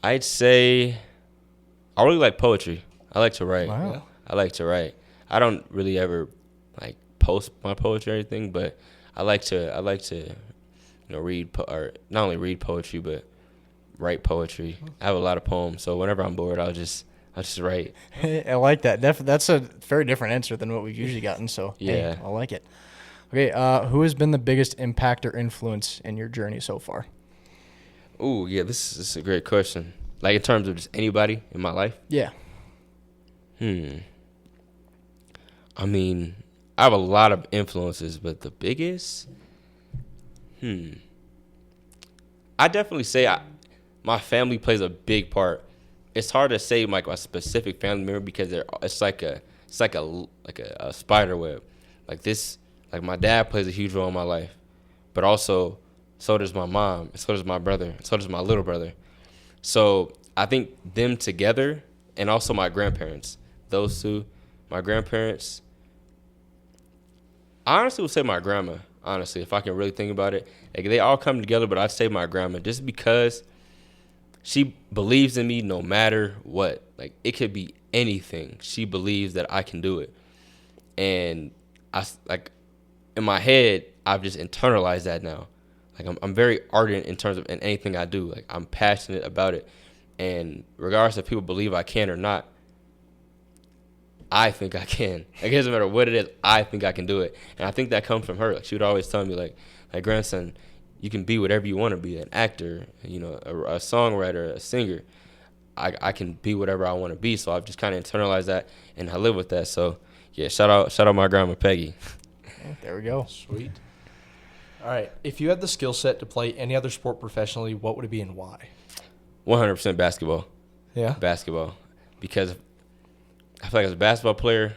Speaker 2: I'd say I really like poetry. I like to write.
Speaker 1: Wow. Yeah.
Speaker 2: I like to write. I don't really ever like post my poetry or anything, but I like to read or not only read poetry but write poetry. I have a lot of poems, so whenever I'm bored, I'll just write.
Speaker 1: I like that. That's a very different answer than what we've usually gotten. So
Speaker 2: yeah,
Speaker 1: I like it. Okay, who has been the biggest impact or influence in your journey so far?
Speaker 2: Ooh, yeah, this is a great question. Like, in terms of just anybody in my life?
Speaker 1: Yeah.
Speaker 2: I mean, I have a lot of influences, but the biggest? I definitely say my family plays a big part. It's hard to say like a specific family member because it's like a spider web. Like my dad plays a huge role in my life, but also so does my mom, so does my brother, so does my little brother. So I think them together, and also my grandparents, those two, my grandparents. I honestly would say my grandma, honestly, if I can really think about it. Like, they all come together, but I'd say my grandma, just because she believes in me no matter what. Like, it could be anything. She believes that I can do it. And in my head, I've just internalized that now. Like, I'm very ardent in terms of in anything I do. Like, I'm passionate about it. And regardless if people believe I can or not, I think I can. Like, it doesn't matter what it is, I think I can do it. And I think that comes from her. Like, she would always tell me, like grandson, you can be whatever you want to be, an actor, a songwriter, a singer. I can be whatever I want to be. So I've just kind of internalized that, and I live with that. So, yeah, shout out my grandma, Peggy.
Speaker 1: There we go.
Speaker 3: Sweet. All right. If you had the skill set to play any other sport professionally, what would it be and why?
Speaker 2: 100% basketball.
Speaker 3: Yeah?
Speaker 2: Basketball. Because I feel like as a basketball player,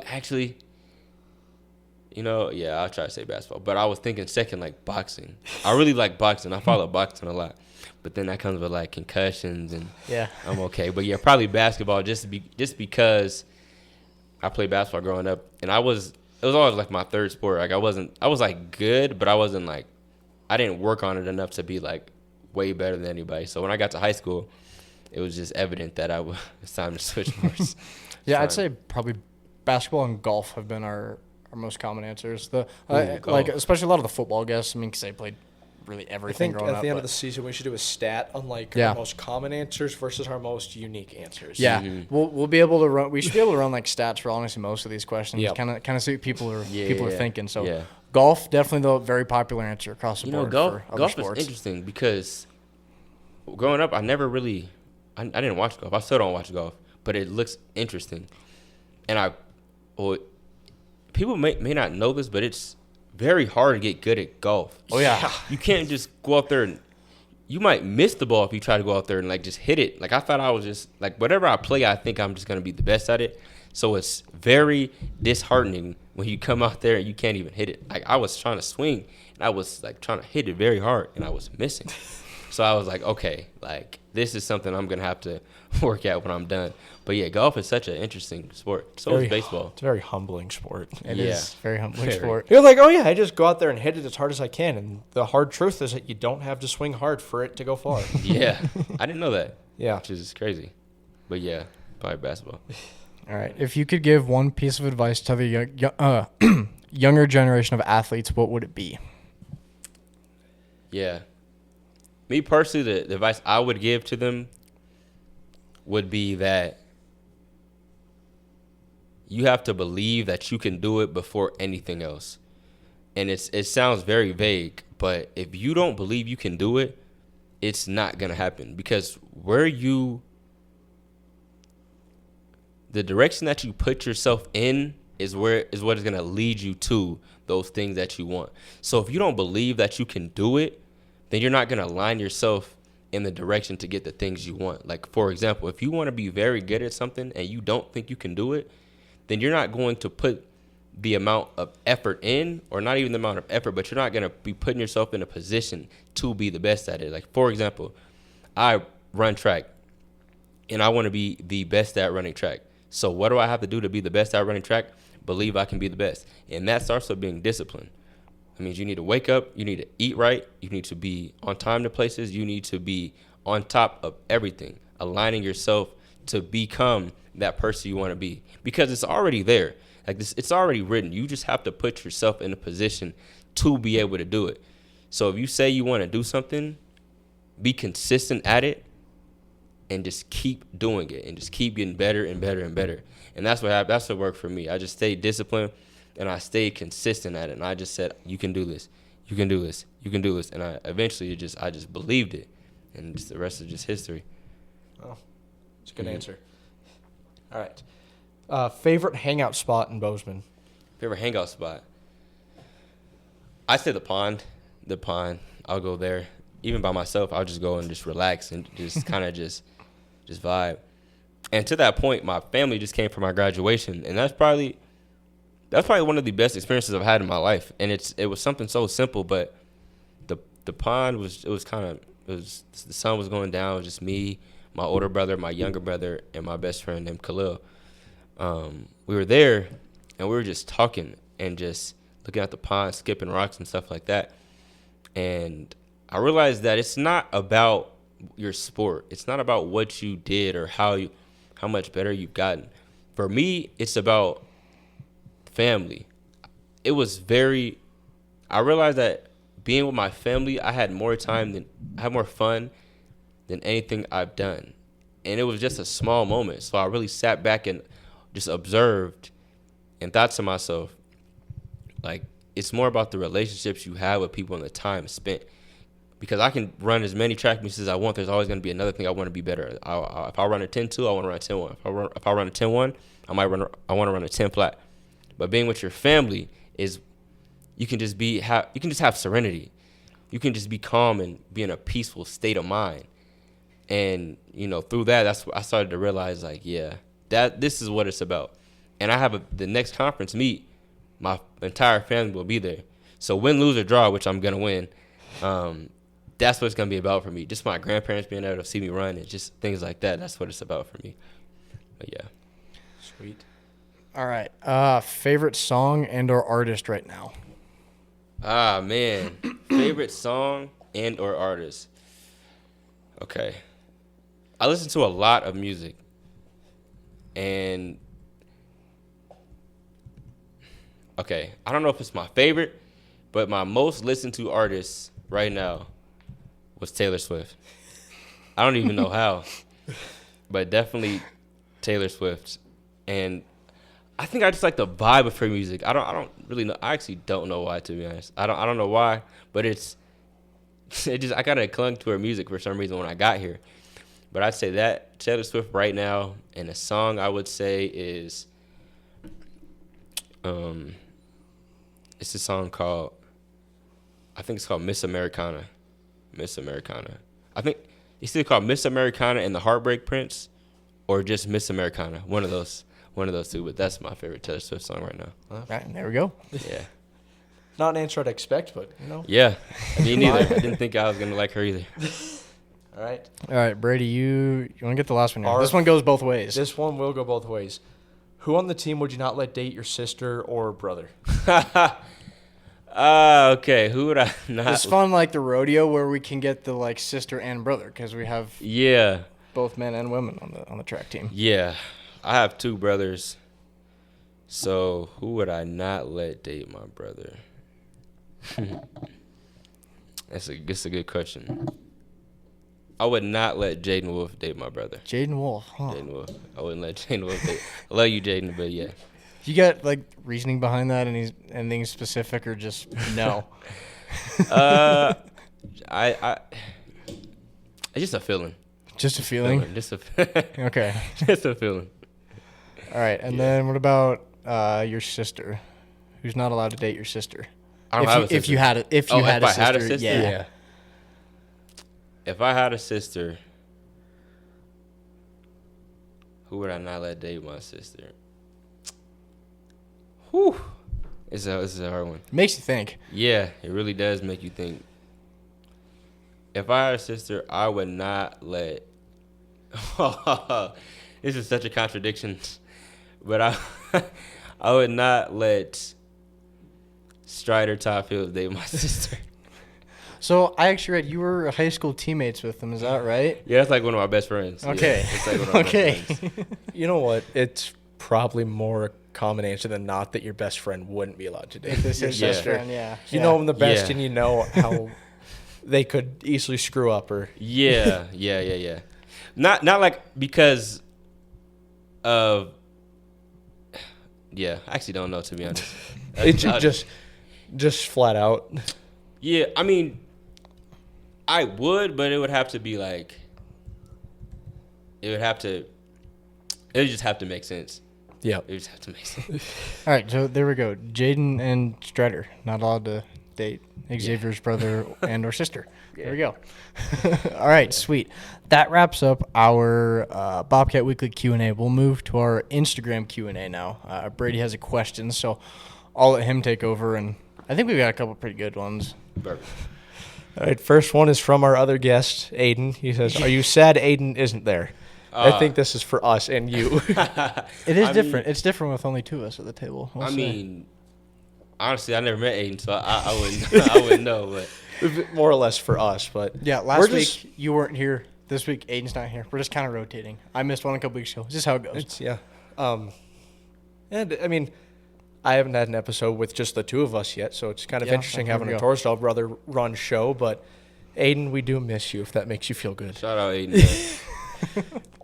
Speaker 2: actually, Yeah, I'll try to say basketball. But I was thinking second, like boxing. I really like boxing. I follow boxing a lot. But then that comes with like concussions and I'm okay. But yeah, probably basketball just because I played basketball growing up, and it was always like my third sport. Like I was like good, but I wasn't like, I didn't work on it enough to be like way better than anybody. So when I got to high school, it was just evident that it's time to switch sports.
Speaker 1: Yeah, I'd say probably basketball and golf have been our most common answers. Like especially a lot of the football guests. I mean, because they played really everything growing up.
Speaker 3: I think at the end of the season we should do a stat on like our most common answers versus our most unique answers.
Speaker 1: Yeah, we'll be able to run. We should be able to run like stats for honestly most of these questions. Kind of see what people are thinking. So golf definitely the very popular answer across the board.
Speaker 2: Golf is interesting because growing up I never really I didn't watch golf. I still don't watch golf, but it looks interesting. And people may not know this, but it's very hard to get good at golf.
Speaker 1: Oh, yeah.
Speaker 2: You can't just go out there and you might miss the ball if you try to go out there and, like, just hit it. Like, I thought I was just, like, whatever I play, I think I'm just going to be the best at it. So it's very disheartening when you come out there and you can't even hit it. Like, I was trying to swing, and I was, like, trying to hit it very hard, and I was missing. So I was like, okay, like, this is something I'm going to have to work at when I'm done. But, yeah, golf is such an interesting sport. So is baseball.
Speaker 3: It's a very humbling sport.
Speaker 1: It is very humbling sport.
Speaker 3: You're like, oh, yeah, I just go out there and hit it as hard as I can. And the hard truth is that you don't have to swing hard for it to go far.
Speaker 2: Yeah. I didn't know that.
Speaker 3: Yeah.
Speaker 2: Which is crazy. But, yeah, probably basketball.
Speaker 1: All right. If you could give one piece of advice to the younger generation of athletes, what would it be?
Speaker 2: Yeah. Me personally, the advice I would give to them would be that you have to believe that you can do it before anything else. And it sounds very vague, but if you don't believe you can do it, it's not going to happen. Because the direction that you put yourself in is what is going to lead you to those things that you want. So if you don't believe that you can do it, then you're not going to align yourself in the direction to get the things you want. Like, for example, if you want to be very good at something and you don't think you can do it, then you're not going to put the amount of effort in, or not even the amount of effort, but you're not going to be putting yourself in a position to be the best at it. Like, for example, I run track, and I want to be the best at running track. So what do I have to do to be the best at running track? Believe I can be the best. And that starts with being disciplined. That means you need to wake up, you need to eat right, you need to be on time to places, you need to be on top of everything, aligning yourself to become that person you want to be. Because it's already there. Like this, it's already written. You just have to put yourself in a position to be able to do it. So if you say you want to do something, be consistent at it and just keep doing it and just keep getting better and better and better. And that's what happened. That's what worked for me. I just stayed disciplined and I stayed consistent at it. And I just said, you can do this. You can do this. You can do this. And I eventually I just believed it. And just the rest is just history.
Speaker 3: Oh, it's a good answer. All right. Favorite hangout spot in Bozeman?
Speaker 2: Favorite hangout spot? I say the pond. The pond. I'll go there. Even by myself, I'll just go and just relax and just kind of just vibe. And to that point, my family just came for my graduation, and that's probably one of the best experiences I've had in my life. And it was something so simple, but the pond the sun was going down. It was just me, my older brother, my younger brother, and my best friend named Khalil. We were there, and we were just talking and just looking at the pond, skipping rocks and stuff like that. And I realized that it's not about your sport. It's not about what you did or how much better you've gotten. For me, it's about family. I realized that being with my family, I had more fun than anything I've done. And it was just a small moment. So I really sat back and just observed and thought to myself, like, it's more about the relationships you have with people and the time spent. Because I can run as many track meets as I want. There's always going to be another thing I want to be better at. If I run a 10.2, I want to run a 10.1. If I run a 10.1, I want to run a 10 flat. But being with your family is you can just have serenity. You can just be calm and be in a peaceful state of mind. And through that, I started to realize, like, yeah, this is what it's about. And I have the next conference meet. my entire family will be there. So win, lose, or draw, which I'm going to win, that's what it's going to be about for me. Just my grandparents being able to see me run and just things like that. That's what it's about for me. But, yeah.
Speaker 3: Sweet.
Speaker 1: All right. Favorite song and or artist right now?
Speaker 2: Ah, man. Favorite song and or artist. Okay. I listen to a lot of music. And, okay, I don't know if it's my favorite, but my most listened to artist right now was Taylor Swift. I don't even know how, but definitely Taylor Swift. And I think I just like the vibe of her music. I don't really know. I actually don't know why, to be honest. I don't know why, but it just I kind of clung to her music for some reason when I got here. But I'd say that Taylor Swift right now, and a song I would say is it's a song called, I think it's called Miss Americana. Miss Americana. I think it's either called Miss Americana and the Heartbreak Prince, or just Miss Americana. One of those two. But that's my favorite Taylor Swift song right now.
Speaker 1: All right, there we go.
Speaker 2: Yeah.
Speaker 3: Not an answer I'd expect, but
Speaker 2: Yeah. Me neither. I didn't think I was gonna like her either.
Speaker 3: All right.
Speaker 1: All right, Brady, you want to get the last one here? This one goes both ways.
Speaker 3: This one will go both ways. Who on the team would you not let date your sister or brother?
Speaker 2: Okay. Who would I not?
Speaker 1: It's fun like the rodeo where we can get the like sister and brother because we have both men and women on the track team.
Speaker 2: Yeah. I have 2 brothers. So who would I not let date my brother? That's a good question. I would not let Jaden Wolf date my brother.
Speaker 1: Jaden Wolf, huh?
Speaker 2: Jaden Wolf. I wouldn't let Jaden Wolf date. I love you, Jaden, but yeah.
Speaker 1: You got like reasoning behind that, and anything specific, or just no?
Speaker 2: It's just a feeling.
Speaker 1: Just a feeling. Okay.
Speaker 2: Just a feeling.
Speaker 1: All right, and then what about your sister? Who's not allowed to date your sister?
Speaker 2: I don't have a sister.
Speaker 1: If you had a sister, yeah.
Speaker 2: If I had a sister, who would I not let date my sister? Whew. This is a hard one.
Speaker 1: Makes you think.
Speaker 2: Yeah, it really does make you think. If I had a sister, I would not let... This is such a contradiction. But I would not let Strider Topfield date my sister.
Speaker 1: So I actually read you were high school teammates with them. Is that right?
Speaker 2: Yeah, that's like one of my best friends.
Speaker 1: Okay.
Speaker 2: Yeah, it's like one of my best friends.
Speaker 3: You know what? It's probably more a common answer than not that your best friend wouldn't be allowed to date
Speaker 1: This is
Speaker 2: Yeah.
Speaker 1: best friend, yeah.
Speaker 3: You know them the best,
Speaker 2: Yeah.
Speaker 3: and you know how they could easily screw up or.
Speaker 2: Yeah. Not like because of. Yeah, I actually don't know, to be honest.
Speaker 3: It's just flat out.
Speaker 2: Yeah, I mean, I would, but it would have to be like. It would just have to make sense.
Speaker 3: Yeah.
Speaker 2: It would just have to make sense.
Speaker 1: All right, so there we go. Jaden and Strider not allowed to date Xavier's brother and or sister. There we go. All right, sweet. That wraps up our Bobcat Weekly Q&A. We'll move to our Instagram Q&A now. Brady has a question, so I'll let him take over, and I think we've got a couple pretty good ones.
Speaker 2: Perfect.
Speaker 3: All right, first one is from our other guest, Aiden. He says, "Are you sad Aiden isn't there?" I think this is for us and you.
Speaker 1: It is different. It's different with only 2 of us at the table.
Speaker 2: I mean, honestly, I never met Aiden, so I wouldn't know. But
Speaker 3: More or less for us, but
Speaker 1: yeah, last week you weren't here. This week Aiden's not here. We're just kind of rotating. I missed one a couple weeks ago. It's just how it goes.
Speaker 3: And I mean, I haven't had an episode with just the 2 of us yet, so it's kind of interesting having a Torstall brother run show. But Aiden, we do miss you if that makes you feel good.
Speaker 2: shout out Aiden.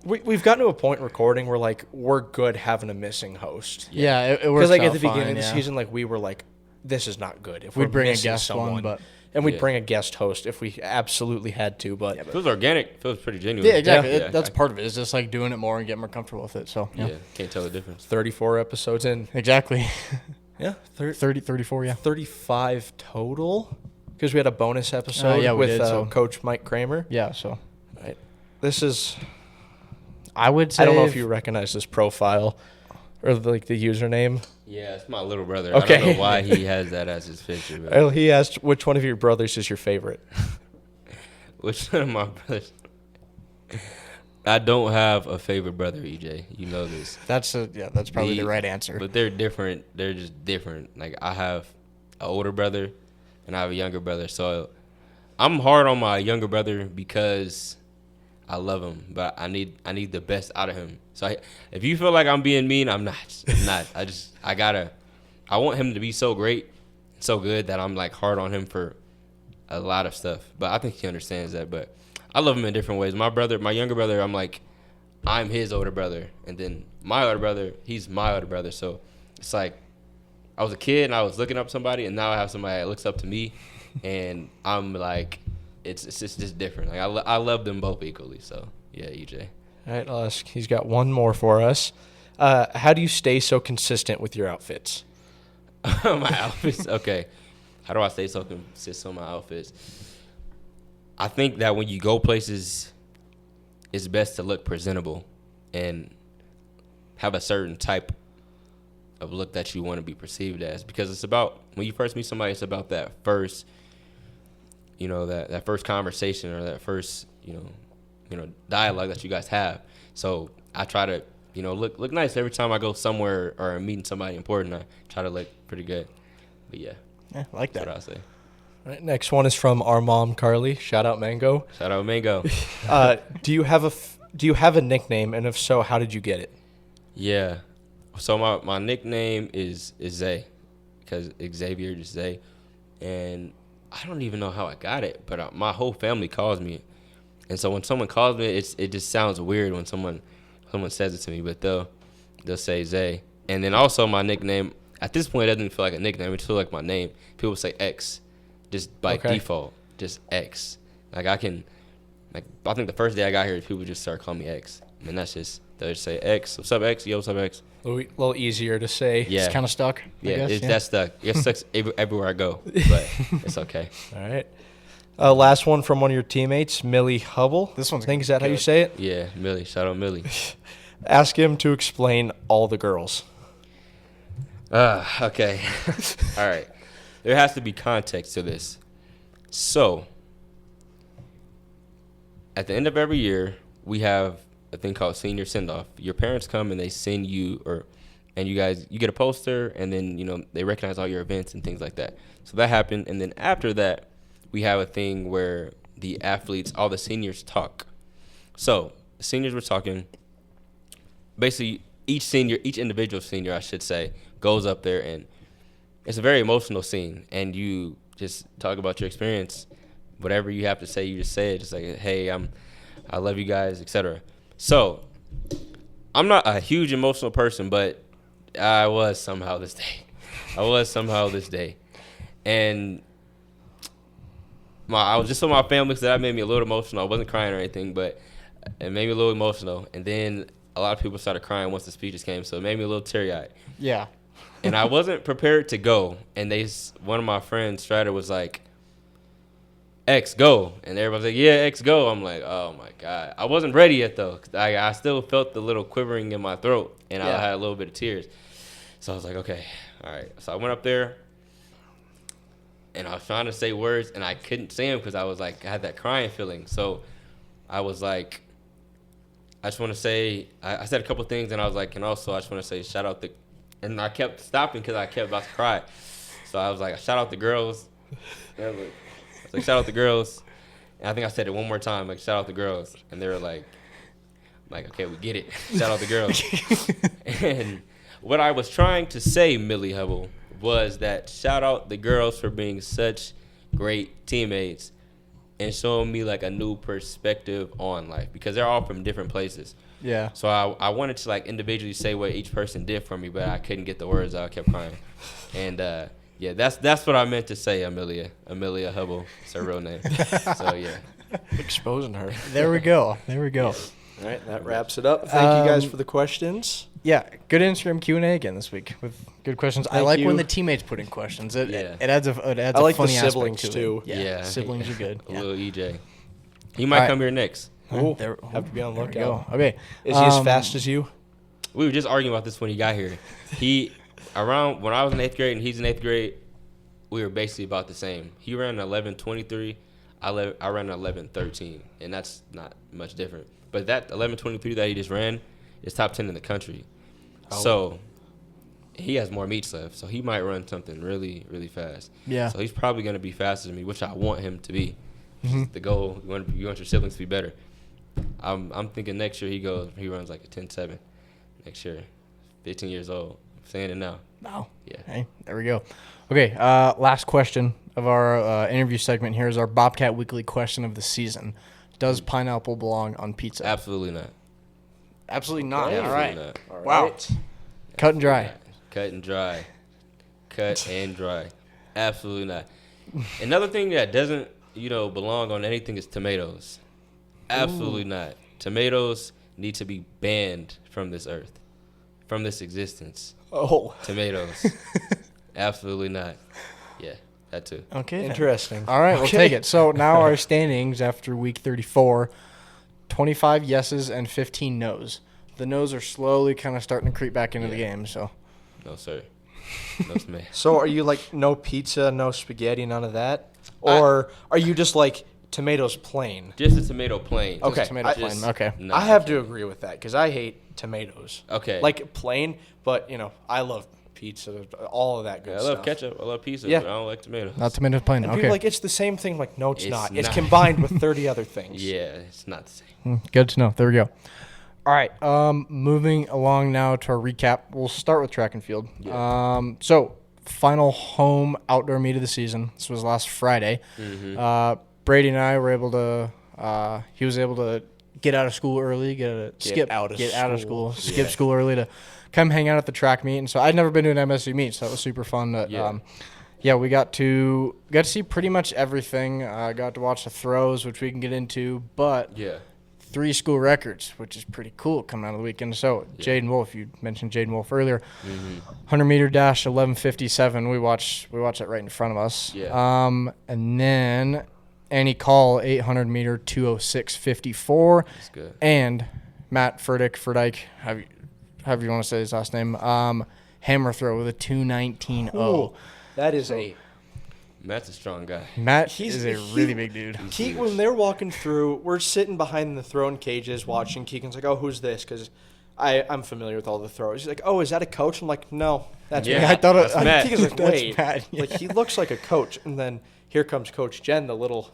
Speaker 3: We've gotten to a point recording where like we're good having a missing host.
Speaker 1: Yeah, it works
Speaker 3: Because like
Speaker 1: out
Speaker 3: at the beginning
Speaker 1: fine,
Speaker 3: of the
Speaker 1: yeah.
Speaker 3: season, like we were like, this is not good. If
Speaker 1: We'd
Speaker 3: we're
Speaker 1: bring a
Speaker 3: missing
Speaker 1: guest
Speaker 3: someone,
Speaker 1: one, but
Speaker 3: and we'd
Speaker 2: Yeah.
Speaker 3: bring a guest host if we absolutely had to. But
Speaker 2: If it was organic, it feels pretty genuine.
Speaker 1: yeah, exactly.
Speaker 2: Yeah.
Speaker 1: That's part of it. It's just like doing it more and getting more comfortable with it. So
Speaker 2: Yeah, can't tell the difference.
Speaker 3: 34 episodes in.
Speaker 1: exactly.
Speaker 3: Yeah,
Speaker 1: 30, 34, yeah.
Speaker 3: 35 total. Because we had a bonus episode
Speaker 1: yeah, we
Speaker 3: with
Speaker 1: did, so-
Speaker 3: Coach Mike Kramer.
Speaker 1: Yeah, so
Speaker 3: Right. This is.
Speaker 1: I would say
Speaker 3: I don't know if you recognize this profile. Or like the username?
Speaker 2: Yeah, it's my little brother.
Speaker 3: Okay.
Speaker 2: I don't know why he has that as his picture. But
Speaker 3: Well, he asked which one of your brothers is your favorite.
Speaker 2: which one of my brothers? I don't have a favorite brother, EJ. You know this.
Speaker 1: That's probably the right answer.
Speaker 2: But they're different. They're just different. Like I have an older brother, and I have a younger brother. So I'm hard on my younger brother because I love him, but I need the best out of him. So if you feel like I'm being mean, I'm not. I'm not. I want him to be so great, so good that I'm like hard on him for a lot of stuff. But I think he understands that. But I love him in different ways. My younger brother, I'm his older brother, and then my older brother, he's my older brother. So it's like I was a kid and I was looking up somebody, and now I have somebody that looks up to me, and I'm like, it's just different. Like I love them both equally. So yeah, EJ.
Speaker 3: All right, I'll ask. He's got one more for us. How do you stay so consistent with your outfits?
Speaker 2: My outfits, okay. How do I stay so consistent on my outfits? I think that when you go places, it's best to look presentable and have a certain type of look that you want to be perceived as, because it's about, when you first meet somebody, it's about that first, that first conversation or that first, dialogue that you guys have. So I try to, look nice every time I go somewhere or I'm meeting somebody important. I try to look pretty good. But yeah,
Speaker 1: I like that.
Speaker 2: That's what I say.
Speaker 3: All right, next one is from our mom, Carly. Shout out Mango.
Speaker 2: Shout out Mango.
Speaker 3: Do you have a nickname, and if so, how did you get it?
Speaker 2: Yeah. So my nickname is Zay, because Xavier just Zay, and I don't even know how I got it, but my whole family calls me, and so when someone calls me, it just sounds weird when someone says it to me, but they'll say Zay, and then also my nickname at this point it doesn't feel like a nickname; it feels like my name. People say X, just by default, just X. I think the first day I got here, people just started calling me X, and that's just. They'll just say X. What's up, X? Yo, what's up, X?
Speaker 3: A little easier to say.
Speaker 2: Yeah.
Speaker 1: It's kind of stuck.
Speaker 2: That's stuck. It's stuck everywhere I go, but it's okay.
Speaker 3: All right. Last one from one of your teammates, Millie Hubble.
Speaker 1: This one's
Speaker 3: is that how you say it?
Speaker 2: Yeah, Millie. Shout out Millie.
Speaker 3: Ask him to explain all the girls.
Speaker 2: Okay. All right. There has to be context to this. So, at the end of every year, we have a thing called senior send-off. Your parents come and they send you, and you get a poster, and then, they recognize all your events and things like that. So that happened, and then after that, we have a thing where the athletes, all the seniors talk. So the seniors were talking. Basically, each individual senior, I should say, goes up there, and it's a very emotional scene, and you just talk about your experience. Whatever you have to say, you just say it. Just like, hey, I love you guys, etc. So, I'm not a huge emotional person, but I was somehow this day. And I was just with my family, so that made me a little emotional. I wasn't crying or anything, but it made me a little emotional. And then a lot of people started crying once the speeches came, so it made me a little teary-eyed.
Speaker 1: Yeah.
Speaker 2: And I wasn't prepared to go. And one of my friends, Strider, was like, X, go. And everybody's like, yeah, X, go. I'm like, oh, my God. I wasn't ready yet, though. I still felt the little quivering in my throat, and I had a little bit of tears. So I was like, okay, all right. So I went up there, and I was trying to say words, and I couldn't say them because I had that crying feeling. So I was like, I just want to say, I said a couple things, and I was like, and also I just want to say shout out and I kept stopping because I kept about to cry. So I was like, shout out the girls. I was like, shout out the girls. And I think I said it one more time, like, shout out the girls. And they were like, okay, we get it. Shout out the girls. And what I was trying to say, Millie Hubble, was that shout out the girls for being such great teammates and showing me, like, a new perspective on life. Because they're all from different places.
Speaker 1: Yeah.
Speaker 2: So I wanted to, like, individually say what each person did for me, but I couldn't get the words out. I kept crying. And, yeah, that's what I meant to say, Amelia Hubble. It's her real name. So, yeah.
Speaker 3: Exposing her.
Speaker 1: There we go. Yeah.
Speaker 3: All right, that wraps it up. Thank you guys for the questions.
Speaker 1: Yeah, good Instagram Q&A again this week with good questions. I like when the teammaents put in questions. It adds a
Speaker 3: I like
Speaker 1: funny
Speaker 3: the siblings
Speaker 1: aspect to
Speaker 3: too.
Speaker 1: It. Yeah, siblings are good.
Speaker 2: A little EJ. He might come here next.
Speaker 3: Cool.
Speaker 1: There,
Speaker 3: Have to be on
Speaker 1: there we
Speaker 3: lookout.
Speaker 1: go. Okay.
Speaker 3: Is he as fast as you?
Speaker 2: we were just arguing about this when he got here. Around when I was in 8th grade and he's in 8th grade, we were basically about the same. He ran an 11:23. I ran an 11:13, and that's not much different. But that 11:23 that he just ran is top 10 in the country. Oh. So he has more meets left, so he might run something really, really fast.
Speaker 1: Yeah.
Speaker 2: So he's probably going to be faster than me, which I want him to be. The goal, you want your siblings to be better. I'm thinking next year he runs like a 10.7 next year. 15 years old. I'm saying it now.
Speaker 1: Wow.
Speaker 2: Yeah.
Speaker 1: Hey, there we go. Okay, last question of our interview segment here is our Bobcat Weekly question of the season. Does pineapple belong on pizza?
Speaker 2: Absolutely not.
Speaker 1: Absolutely not.
Speaker 2: Absolutely
Speaker 1: All right.
Speaker 2: not.
Speaker 3: All
Speaker 1: Wow.
Speaker 3: right.
Speaker 1: Cut and dry.
Speaker 2: Cut and dry. Cut and dry. Absolutely not. Another thing that doesn't, belong on anything is tomatoes. Absolutely not. Tomatoes need to be banned from this earth, from this existence.
Speaker 3: Oh.
Speaker 2: Tomatoes. Absolutely not. Yeah, that too.
Speaker 1: Okay.
Speaker 3: Interesting.
Speaker 1: All right, we'll take it. So now our standings after week 34, 25 yeses and 15 nos. The nos are slowly kind of starting to creep back into the game. So.
Speaker 2: No, sir. No tomato.
Speaker 3: So are you like no pizza, no spaghetti, none of that? Or are you just like tomatoes plain?
Speaker 2: Just a tomato plain.
Speaker 3: Okay.
Speaker 1: Tomato plain. Okay.
Speaker 2: No,
Speaker 3: I have to agree with that because I hate tomatoes.
Speaker 2: Okay.
Speaker 3: Like plain, but, I love pizza, all of that good
Speaker 2: I
Speaker 3: stuff.
Speaker 2: love ketchup. I love pizza,
Speaker 3: Yeah.
Speaker 2: but I don't like tomatoes.
Speaker 1: Not tomatoes plain.
Speaker 3: And
Speaker 1: Okay.
Speaker 3: people are like, it's the same thing. Like, no, it's not. It's
Speaker 2: not.
Speaker 3: combined with 30 other things.
Speaker 2: Yeah, it's not the same.
Speaker 1: Good to know. There we go. All right. Moving along now to our recap. We'll start with track and field.
Speaker 2: Yeah.
Speaker 1: So final home outdoor meet of the season. This was last Friday.
Speaker 2: Mm-hmm.
Speaker 1: Brady and I were able to. He was able to get out of school early. Skip
Speaker 3: out of school.
Speaker 1: Skip school early to come hang out at the track meet. And so I'd never been to an MSU meet, so that was super fun. We got to see pretty much everything. Got to watch the throws, which we can get into, but 3 school records, which is pretty cool coming out of the weekend. So Jaden Wolf, you mentioned Jaden Wolf earlier, 100-meter dash 11:57. We watched it right in front of us. And then Annie Call 800-meter 2:06:54.
Speaker 2: That's good.
Speaker 1: And Matt Furdyke, however you want to say his last name, hammer throw with a 2:19.0.
Speaker 3: That is
Speaker 2: Matt's a strong guy.
Speaker 1: Matt is a really big dude.
Speaker 3: When they're walking through, we're sitting behind the throwing cages watching. Keegan's like, oh, who's this? Because I'm familiar with all the throws. He's like, oh, is that a coach? I'm like, no, that's
Speaker 2: Yeah.
Speaker 3: Matt.
Speaker 1: I thought it,
Speaker 2: Matt.
Speaker 3: Keegan's like,
Speaker 1: That's
Speaker 3: wait.
Speaker 1: Matt, yeah.
Speaker 3: Like, he looks like a coach. And then here comes Coach Jen, the little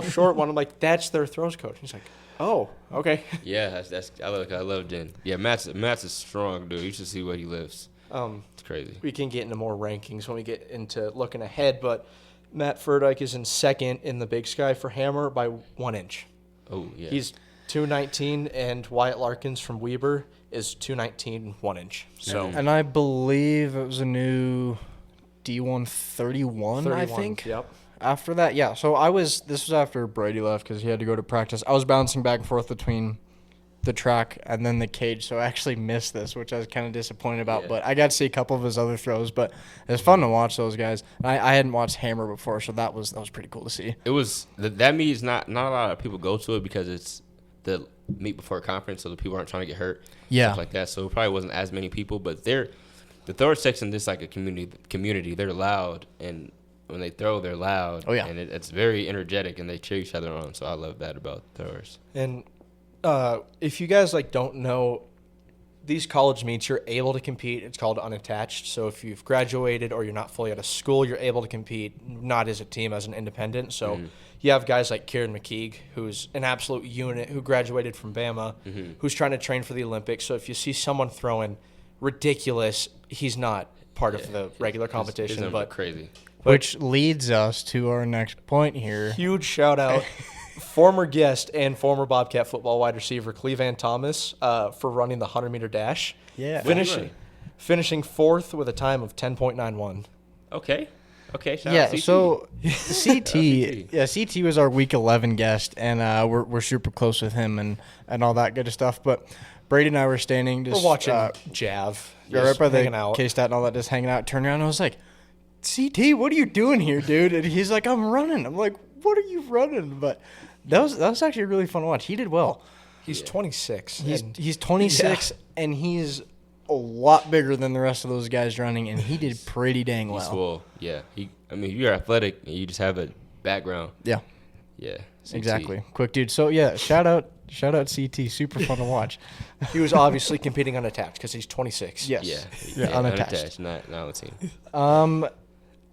Speaker 3: short one. I'm like, that's their throws coach. He's like, oh, okay.
Speaker 2: Yeah, I love Jen. Yeah, Matt's a strong dude. You should see where he lives. It's crazy.
Speaker 3: We can get into more rankings when we get into looking ahead, but Matt Furdyke is in second in the Big Sky for hammer by 1 inch.
Speaker 2: Oh, yeah.
Speaker 3: He's 2:19, and Wyatt Larkins from Weber is 2:19 1 inch. So
Speaker 1: And I believe it was a new D131, I think.
Speaker 3: Yep.
Speaker 1: After that, yeah. So this was after Brady left because he had to go to practice. I was bouncing back and forth between the track and then the cage, so I actually missed this, which I was kind of disappointed about.
Speaker 2: Yeah.
Speaker 1: But I got to see a couple of his other throws, but it was fun to watch those guys. I hadn't watched hammer before, so that was pretty cool to see.
Speaker 2: It was that meet is not a lot of people go to it because it's the meet before a conference, so the people aren't trying to get hurt, stuff like that. So it probably wasn't as many people, but the thrower section is like a community. They're loud, and when they throw, they're loud.
Speaker 1: Oh, yeah.
Speaker 2: And it's very energetic, and they cheer each other on. So I love that about throwers.
Speaker 3: And if you guys don't know, these college meets, you're able to compete. It's called unattached. So if you've graduated or you're not fully out of school, you're able to compete, not as a team, as an independent. So you have guys like Kieran McKeague, who's an absolute unit, who graduated from Bama, who's trying to train for the Olympics. So if you see someone throwing ridiculous, he's not part of the regular competition.
Speaker 2: His
Speaker 3: but
Speaker 2: crazy.
Speaker 1: Which leads us to our next point here.
Speaker 3: huge shout out. Former guest and former Bobcat football wide receiver Clevan Thomas for running the 100-meter dash.
Speaker 1: Yeah.
Speaker 3: Finishing fourth with a time of 10.91.
Speaker 2: Okay. Shout out CT.
Speaker 1: So CT was our week 11 guest, and we're super close with him and all that good stuff. But Brady and I were standing just
Speaker 3: We're watching Jav.
Speaker 1: right by
Speaker 3: hanging
Speaker 1: the
Speaker 3: out.
Speaker 1: K-Stat and all that, just hanging out. Turned around and I was like, CT, what are you doing here, dude? And he's like, I'm running. I'm like, what are you running? But that was actually really fun to watch. He did well.
Speaker 3: He's 26.
Speaker 1: He's 26, and he's a lot bigger than the rest of those guys running, and he did pretty dang well.
Speaker 2: He's swole. Yeah. You're athletic, and you just have a background.
Speaker 1: Yeah.
Speaker 2: Yeah. CT.
Speaker 1: Exactly. Quick dude. So, yeah, shout out CT. Super fun to watch.
Speaker 3: He was obviously competing unattached because he's 26.
Speaker 1: Yes.
Speaker 2: Yeah.
Speaker 1: Unattached.
Speaker 2: Not on the team.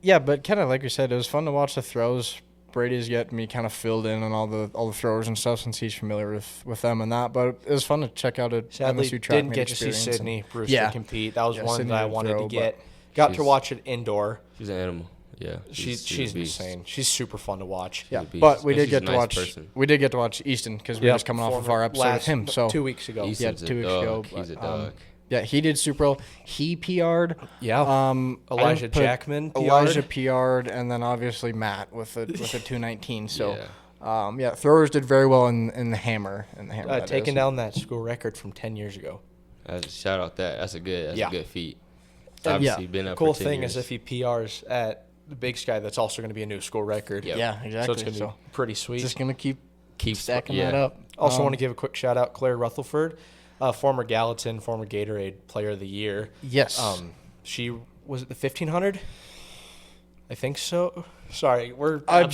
Speaker 1: Yeah, but kind of like you said, it was fun to watch the throws. Brady's got me kind of filled in on all the throwers and stuff since he's familiar with them and that. But it was fun to check out a
Speaker 3: Sadly,
Speaker 1: MSU track
Speaker 3: didn't get to see Sydney Brewster
Speaker 1: Yeah.
Speaker 3: compete. That was one
Speaker 1: Sydney
Speaker 3: that I
Speaker 1: didn't
Speaker 3: wanted
Speaker 1: throw,
Speaker 3: to get.
Speaker 1: but
Speaker 3: Got to watch it indoor.
Speaker 2: She's an animal. Yeah.
Speaker 3: She's insane. She's super fun to watch.
Speaker 1: Yeah,
Speaker 2: a beast.
Speaker 1: but we
Speaker 2: And
Speaker 1: did
Speaker 2: she's
Speaker 1: get
Speaker 2: a
Speaker 1: to
Speaker 2: nice
Speaker 1: watch.
Speaker 2: person.
Speaker 1: We did get to watch Easton because we were just coming off of our episode with him. So
Speaker 3: 2 weeks ago.
Speaker 2: Easton's
Speaker 1: 2 weeks ago.
Speaker 2: He's a
Speaker 1: but,
Speaker 2: dog.
Speaker 1: yeah, he did super well. He PR'd.
Speaker 3: Yeah.
Speaker 1: I
Speaker 3: Elijah
Speaker 1: didn't put-
Speaker 3: Jackman PR'd.
Speaker 1: Elijah PR'd, and then obviously Matt with a 219. So,
Speaker 2: Yeah.
Speaker 1: throwers did very well in the hammer. That
Speaker 3: Taking
Speaker 1: is.
Speaker 3: down that school record from 10 years ago.
Speaker 2: Shout out that. That's a good feat. It's
Speaker 3: And
Speaker 2: obviously been up
Speaker 3: cool
Speaker 2: for 10
Speaker 3: thing
Speaker 2: years.
Speaker 3: is if he PRs at the Big Sky, that's also going to be a new school record.
Speaker 2: Yep.
Speaker 1: Yeah, exactly.
Speaker 3: So it's going to be pretty sweet.
Speaker 1: Just gonna keep stacking
Speaker 2: yeah.
Speaker 1: that up.
Speaker 3: Also want to give a quick shout out Claire Rutherford, former Gallatin, former Gatorade Player of the Year.
Speaker 1: Yes.
Speaker 3: She was it the 1500? I think so. Sorry, we're
Speaker 1: I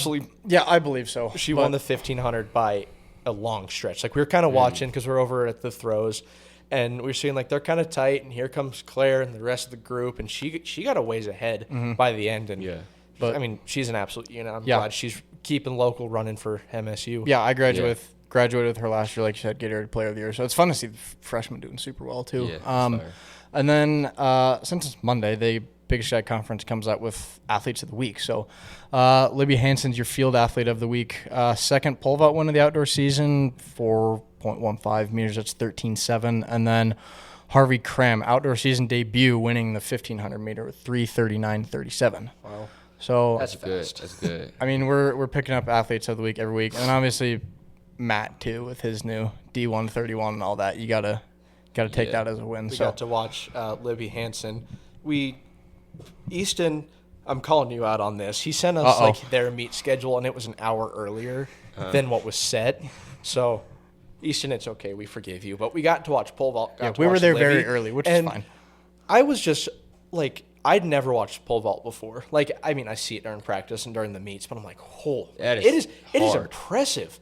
Speaker 1: believe so.
Speaker 3: She won the 1500 by a long stretch. Like we were kind of watching because we're over at the throws, and we were seeing like they're kind of tight, and here comes Claire and the rest of the group, and she got a ways ahead by the end. And
Speaker 2: Yeah.
Speaker 3: I mean, she's an absolute. I'm
Speaker 1: Yeah.
Speaker 3: glad she's keeping local, running for MSU.
Speaker 1: Yeah, I graduated with her last year, like you said, Gatorade Player of the Year. So it's fun to see the freshmen doing super well too.
Speaker 2: Yeah, that's fire.
Speaker 1: And then since it's Monday, the Big Sky Conference comes out with Athletes of the Week. So Libby Hansen's your Field Athlete of the Week. Second pole vault win of the outdoor season, 4.15 meters. That's 13.7. And then Harvey Cram, outdoor season debut, winning the 1,500 meter with 3:39.37.
Speaker 3: Wow.
Speaker 1: So
Speaker 3: That's
Speaker 2: Good.
Speaker 3: fast.
Speaker 2: That's good.
Speaker 1: I mean, we're picking up Athletes of the Week every week, and obviously Matt too with his new D131 and all that. You gotta take that as a win.
Speaker 3: We
Speaker 1: So
Speaker 3: got to watch Libby Hansen. Easton, I'm calling you out on this. He sent us like their meet schedule, and it was an hour earlier than what was set. So, Easton, it's okay. We forgive you. But we got to watch pole vault.
Speaker 1: we were there very early, which is fine.
Speaker 3: I was just like, I'd never watched pole vault before. Like, I mean, I see it during practice and during the meets, but I'm like, it is
Speaker 2: hard.
Speaker 3: impressive.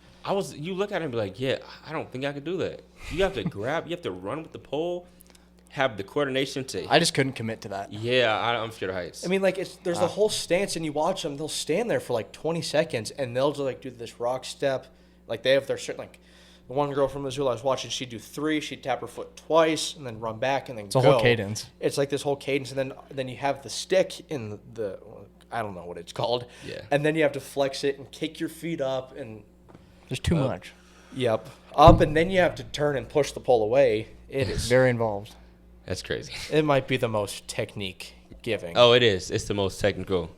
Speaker 2: You look at it and be like, yeah, I don't think I could do that. You have to grab, you have to run with the pole, have the coordination to.
Speaker 1: I just couldn't commit to that.
Speaker 2: Yeah, I'm scared of heights.
Speaker 3: I mean, like there's the whole stance, and you watch them. They'll stand there for like 20 seconds, and they'll just like do this rock step. Like they have their certain like. The one girl from Missoula I was watching, she'd do 3, she'd tap her foot twice, and then run back, and then go.
Speaker 1: It's a whole cadence.
Speaker 3: It's like this whole cadence, and then you have the stick in the I don't know what it's called.
Speaker 2: Yeah.
Speaker 3: And then you have to flex it and kick your feet up, and
Speaker 1: There's too much.
Speaker 3: Yep. Up, and then you have to turn and push the pole away. It is.
Speaker 1: Very involved.
Speaker 2: That's crazy.
Speaker 3: It might be the most technique giving.
Speaker 2: Oh, it is. It's the most technical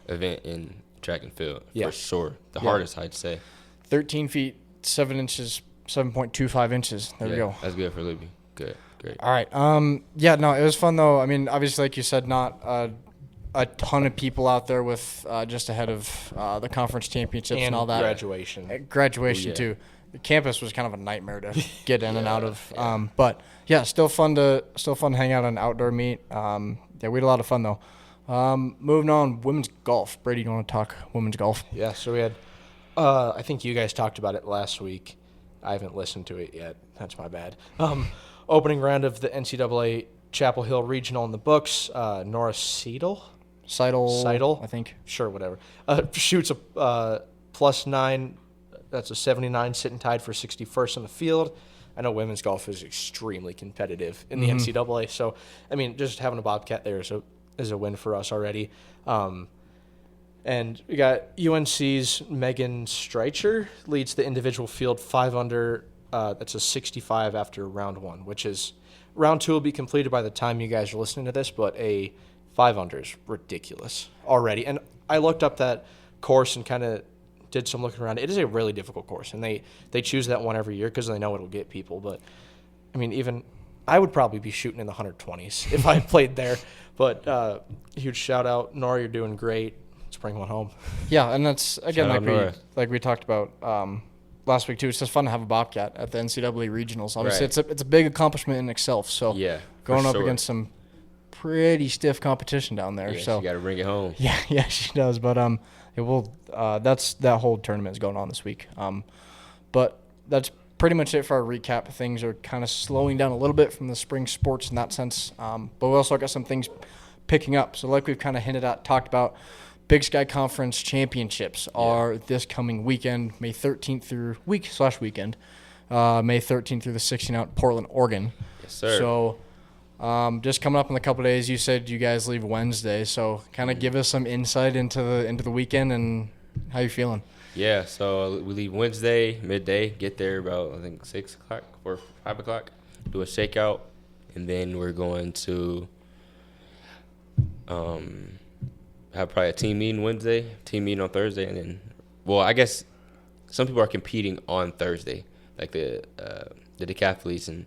Speaker 2: event in track and field
Speaker 3: Yeah.
Speaker 2: for sure. The hardest, I'd say.
Speaker 1: 13 feet 7 inches, 7.25 inches. There we go.
Speaker 2: That's good for Libby. Good, great.
Speaker 1: All right. Yeah, no, it was fun though. I mean, obviously, like you said, not a ton of people out there with just ahead of the conference championships and all that.
Speaker 3: Graduation.
Speaker 1: Graduation too. The campus was kind of a nightmare to get in and out of. But yeah, still fun to hang out on an outdoor meet. Yeah, we had a lot of fun though. Moving on, women's golf. Brady, do you want to talk women's golf?
Speaker 3: Yeah, so we had, I think you guys talked about it last week. I haven't listened to it yet. That's my bad. Opening round of the NCAA Chapel Hill Regional in the books. Nora Seidel,
Speaker 1: I think.
Speaker 3: Sure, whatever. Shoots a +9. That's a 79, sitting tied for 61st in the field. I know women's golf is extremely competitive in the NCAA. So, I mean, just having a Bobcat there is a win for us already. And we got UNC's Megan Streicher leads the individual field 5 under. That's a 65 after round 1, which is round 2 will be completed by the time you guys are listening to this, but a 5 under is ridiculous already. And I looked up that course and kind of did some looking around. It is a really difficult course, and they choose that one every year because they know it'll get people. But, I mean, even I would probably be shooting in the 120s if I played there. But huge shout out. Nora, you're doing great. Let's bring one home.
Speaker 1: Yeah, and that's, again,
Speaker 2: Shout out Nora.
Speaker 1: like we talked about, last week too. It's just fun to have a Bobcat at the NCAA regionals. Obviously,
Speaker 2: Right.
Speaker 1: it's a big accomplishment in itself. So
Speaker 2: Yeah,
Speaker 1: going
Speaker 2: for
Speaker 1: up
Speaker 2: sure.
Speaker 1: against some pretty stiff competition down there.
Speaker 2: Yeah,
Speaker 1: so
Speaker 2: you got to bring it home.
Speaker 1: yeah, she does. But it will. That's that whole tournament is going on this week. But that's pretty much it for our recap. Things are kind of slowing down a little bit from the spring sports in that sense. But we also got some things picking up. So like we've kind of talked about, Big Sky Conference championships are this coming weekend, May 13th through weekend, May 13th through the 16th out in Portland, Oregon.
Speaker 2: Yes, sir.
Speaker 1: So just coming up in a couple of days, you said you guys leave Wednesday. So kind of give us some insight into the weekend and how you feeling.
Speaker 2: Yeah, so we leave Wednesday, midday, get there about, I think, 6 o'clock or 5 o'clock, do a shakeout, and then we're going to have probably a team meeting Wednesday, team meeting on Thursday, and then, well, I guess some people are competing on Thursday, like the decathletes and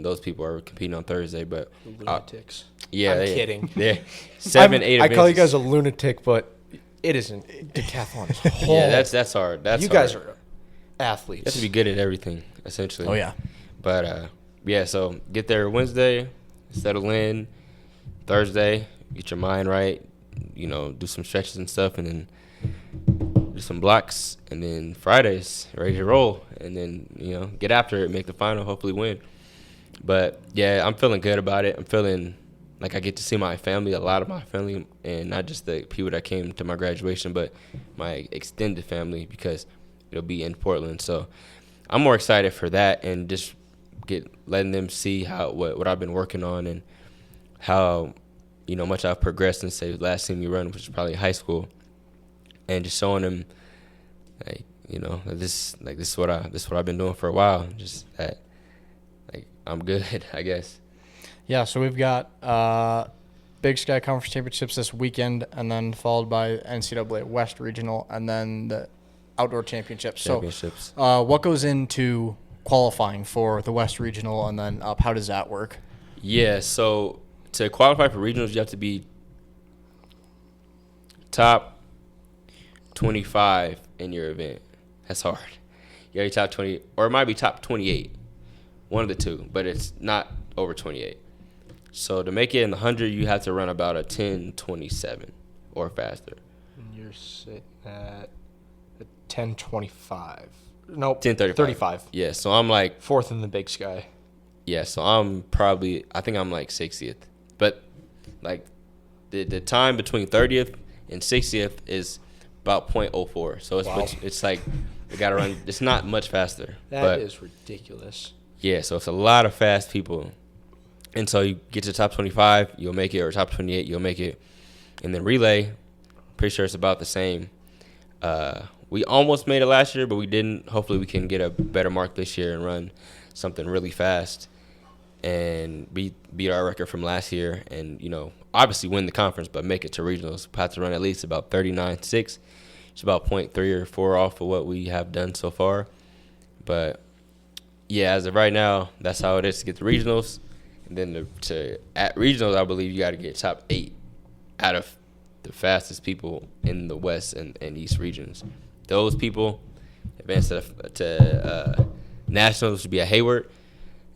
Speaker 2: those people are competing on Thursday, but
Speaker 3: Lunatics.
Speaker 2: yeah,
Speaker 3: I'm kidding.
Speaker 2: Yeah, 7, 8
Speaker 3: I call you
Speaker 2: events.
Speaker 3: guys a lunatic, but it isn't. Decathlon is hard.
Speaker 2: Yeah, that's hard. That's
Speaker 3: you
Speaker 2: hard.
Speaker 3: guys are athletes.
Speaker 2: You have to be good at everything, essentially.
Speaker 1: Oh, yeah.
Speaker 2: But, yeah, so get there Wednesday, settle in. Thursday, get your mind right, do some stretches and stuff, and then do some blocks. And then Fridays, ready to roll. And then, get after it, make the final, hopefully win. But, yeah, I'm feeling good about it. I'm feeling like I get to see my family, a lot of my family, and not just the people that came to my graduation, but my extended family, because it'll be in Portland. So I'm more excited for that, and just letting them see what I've been working on and how much I've progressed since the last team we run, which is probably high school, and just showing them this is what I've been doing for a while, just that I'm good, I guess.
Speaker 1: Yeah, so we've got Big Sky Conference Championships this weekend, and then followed by NCAA West Regional, and then the Outdoor Championships. So what goes into qualifying for the West Regional and then up? How does that work?
Speaker 2: Yeah, so to qualify for regionals, you have to be top 25 in your event. That's hard. You gotta be top 20, or it might be top 28. One of the two, but it's not over 28. So to make it in the 100, you have to run about a 10:27 or faster.
Speaker 3: And you're sitting at a 10:25. Nope.
Speaker 2: 10:35.
Speaker 3: 35.
Speaker 2: Yeah, so I'm like,
Speaker 3: Fourth in the Big Sky.
Speaker 2: yeah, so I think I'm like 60th. But like the time between 30th and 60th is about 0.04. So it's like we got to run. It's not much faster.
Speaker 3: That is ridiculous.
Speaker 2: Yeah, so it's a lot of fast people. And so you get to the top 25, you'll make it, or top 28, you'll make it. And then relay, pretty sure it's about the same. We almost made it last year, but we didn't. Hopefully we can get a better mark this year and run something really fast and beat our record from last year and, obviously win the conference, but make it to regionals. We have to run at least about 39.6. It's about 0.3 or 4 off of what we have done so far. But, yeah, as of right now, that's how it is to get to regionals. And then at regionals, I believe you got to get top 8 out of the fastest people in the West and East regions. Those people advance to nationals, would be at Hayward.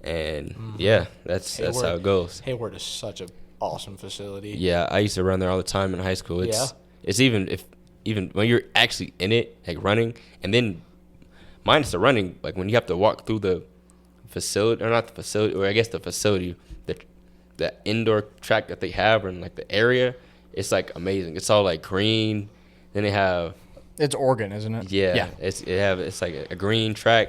Speaker 2: And, yeah, that's how it goes.
Speaker 3: Hayward is such an awesome facility.
Speaker 2: Yeah, I used to run there all the time in high school. It's even when you're actually in it, like running, and then minus the running, like when you have to walk through the facility, or not the facility, or I guess the facility, the indoor track that they have, and like the area, it's like amazing. It's all like green. Then they have,
Speaker 1: it's Oregon, isn't it?
Speaker 2: yeah. It's like a green track.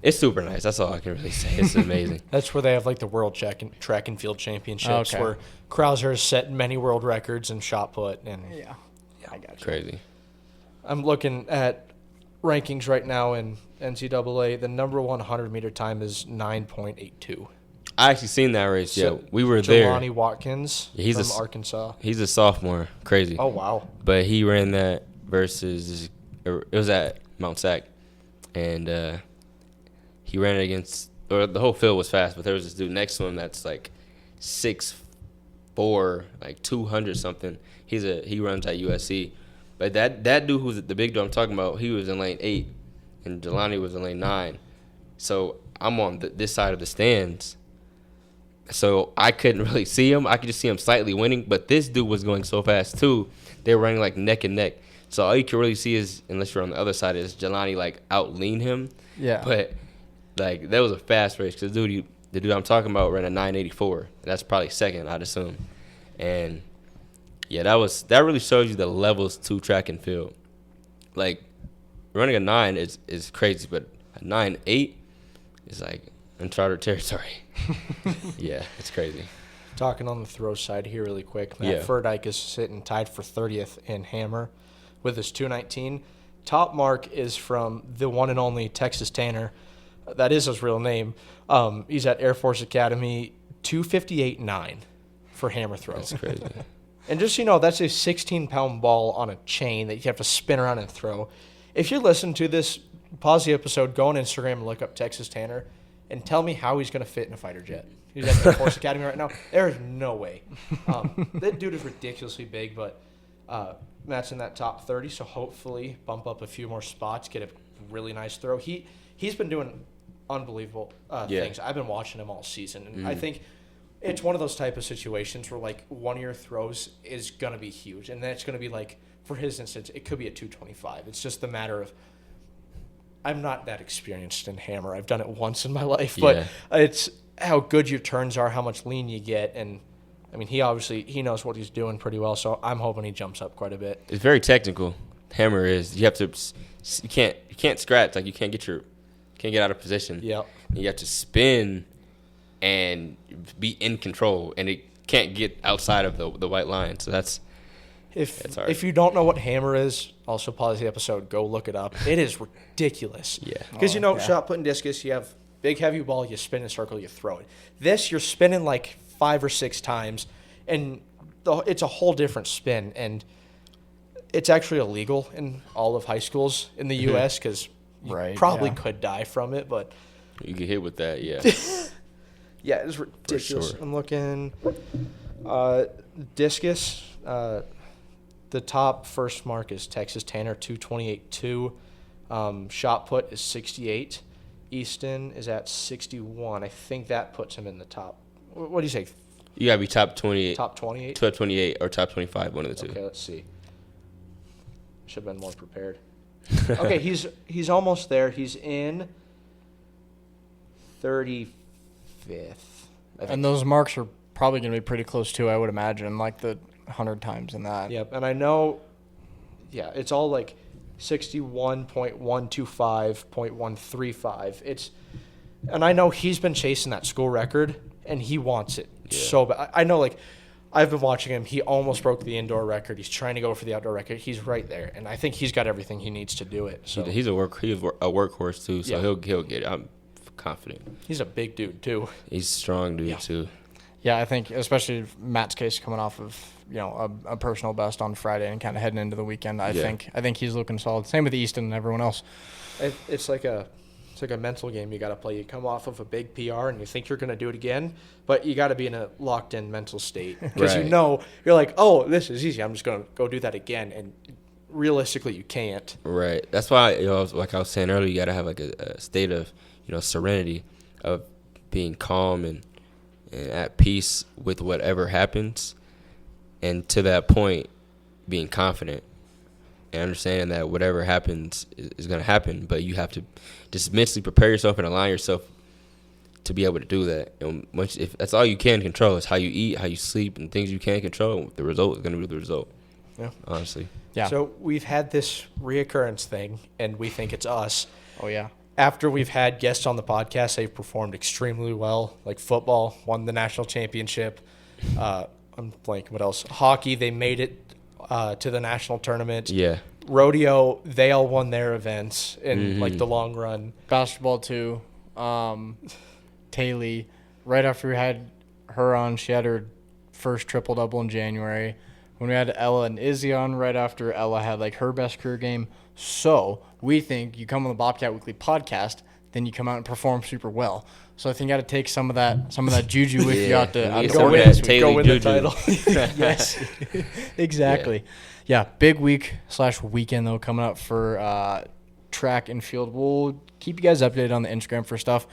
Speaker 2: It's super nice. That's all I can really say. It's amazing.
Speaker 3: That's where they have like the World Track and Field Championships,
Speaker 1: Okay.
Speaker 3: where Krauser has set many world records in shot put. And
Speaker 1: Yeah, I got you.
Speaker 2: Crazy.
Speaker 3: I'm looking at rankings right now in NCAA. The number 100-meter time is 9.82.
Speaker 2: I actually seen that race.
Speaker 3: So,
Speaker 2: yeah, we were there.
Speaker 3: Jelani Watkins from Arkansas.
Speaker 2: He's a sophomore. Crazy.
Speaker 3: Oh, wow.
Speaker 2: But he ran that versus, it was at Mount Sac, and he ran it against, or the whole field was fast, but there was this dude next to him that's like 6'4", like 200 something. He runs at USC, but that dude who's the big dude I'm talking about, he was in lane 8, and Jelani was in lane 9. So I'm on this side of the stands. So I couldn't really see him. I could just see him slightly winning. But this dude was going so fast, too. They were running, like, neck and neck. So all you can really see is, unless you're on the other side, is Jelani, like, out-lean him.
Speaker 1: Yeah.
Speaker 2: But, like, that was a fast race. Because the dude I'm talking about ran a 984. And that's probably second, I'd assume. And, yeah, that really shows you the levels to track and field. Like, running a 9 is crazy. But a 9.8 is, like, uncharted territory. Yeah, it's crazy.
Speaker 3: Talking on the throw side here really quick, Matt Furdyke is sitting tied for 30th in hammer with his 219. Top mark is from the one and only Texas Tanner. That is his real name. He's at Air Force Academy, 258.9 for hammer throw.
Speaker 2: That's crazy.
Speaker 3: And just so you know, that's a 16-pound ball on a chain that you have to spin around and throw. If you listen to this, pause the episode, go on Instagram and look up Texas Tanner, and tell me how he's going to fit in a fighter jet. He's at Air Force Academy right now. There is no way. That dude is ridiculously big, but Matt's in that top 30, so hopefully bump up a few more spots, get a really nice throw. He's been doing unbelievable things. I've been watching him all season, and I think it's one of those type of situations where, like, one of your throws is going to be huge, and then it's going to be, like, for his instance, it could be a 225. It's just a matter of, I'm not that experienced in hammer. I've done it once in my life, but it's how good your turns are, how much lean you get, and I mean, he knows what he's doing pretty well. So I'm hoping he jumps up quite a bit.
Speaker 2: It's very technical. Hammer is you can't scratch, like you can't get out of position.
Speaker 3: Yep.
Speaker 2: You have to spin and be in control, and it can't get outside of the white line. So that's.
Speaker 3: If you don't know what hammer is, also pause the episode, go look it up. It is ridiculous.
Speaker 2: Yeah.
Speaker 3: Because, shot put and discus, you have big, heavy ball, you spin in a circle, you throw it. This, you're spinning like 5 or 6 times, and it's a whole different spin. And it's actually illegal in all of high schools in the U.S. because you probably could die from it. But
Speaker 2: you get hit with that, yeah.
Speaker 3: Yeah, it's ridiculous.
Speaker 2: Sure.
Speaker 3: I'm looking discus. The top first mark is Texas Tanner, 228.2. Shot put is 68. Easton is at 61. I think that puts him in the top. What do you say?
Speaker 2: You got to be top 28.
Speaker 3: Top 28?
Speaker 2: Top 28 or top 25, one of the two.
Speaker 3: Okay, let's see. Should have been more prepared. Okay, he's almost there. He's in 35th.
Speaker 1: And those marks are probably going to be pretty close too, I would imagine, like the 100 times in that.
Speaker 3: Yep, and I know, it's all like 61.125.135. And I know he's been chasing that school record, and he wants it so bad. I know, like, I've been watching him. He almost broke the indoor record. He's trying to go for the outdoor record. He's right there, and I think he's got everything he needs to do it. So
Speaker 2: he's a workhorse too, so he'll get it. I'm confident.
Speaker 3: He's a big dude too.
Speaker 2: He's a strong dude too.
Speaker 1: Yeah, I think especially Matt's case coming off of a personal best on Friday and kind of heading into the weekend. I think he's looking solid. Same with Easton and everyone else.
Speaker 3: It's like a mental game you got to play. You come off of a big PR and you think you're going to do it again, but you got to be in a locked in mental state because you're like, oh, this is easy. I'm just going to go do that again, and realistically you can't.
Speaker 2: Right. That's why like I was saying earlier, you got to have like a state of serenity, of being calm and at peace with whatever happens, and to that point, being confident and understanding that whatever happens is going to happen, but you have to just mentally prepare yourself and align yourself to be able to do that. And if that's all you can control is how you eat, how you sleep, and things you can't control, the result is going to be the result.
Speaker 3: Yeah,
Speaker 2: honestly.
Speaker 1: Yeah.
Speaker 3: So we've had this reoccurrence thing, and we think it's us.
Speaker 1: Oh yeah.
Speaker 3: After we've had guests on the podcast, they've performed extremely well. Like football, won the national championship. I'm blanking. What else? Hockey, they made it to the national tournament.
Speaker 2: Yeah.
Speaker 3: Rodeo, they all won their events in like the long run.
Speaker 1: Basketball too. Taylor, right after we had her on, she had her first triple double in January. When we had Ella and Izzy on, right after Ella had like her best career game. So we think you come on the Bobcat Weekly podcast, then you come out and perform super well. So I think you got to take some of that juju with you out to
Speaker 3: go win the title.
Speaker 1: Yes, exactly. Yeah, big week / weekend though coming up for track and field. We'll keep you guys updated on the Instagram for stuff.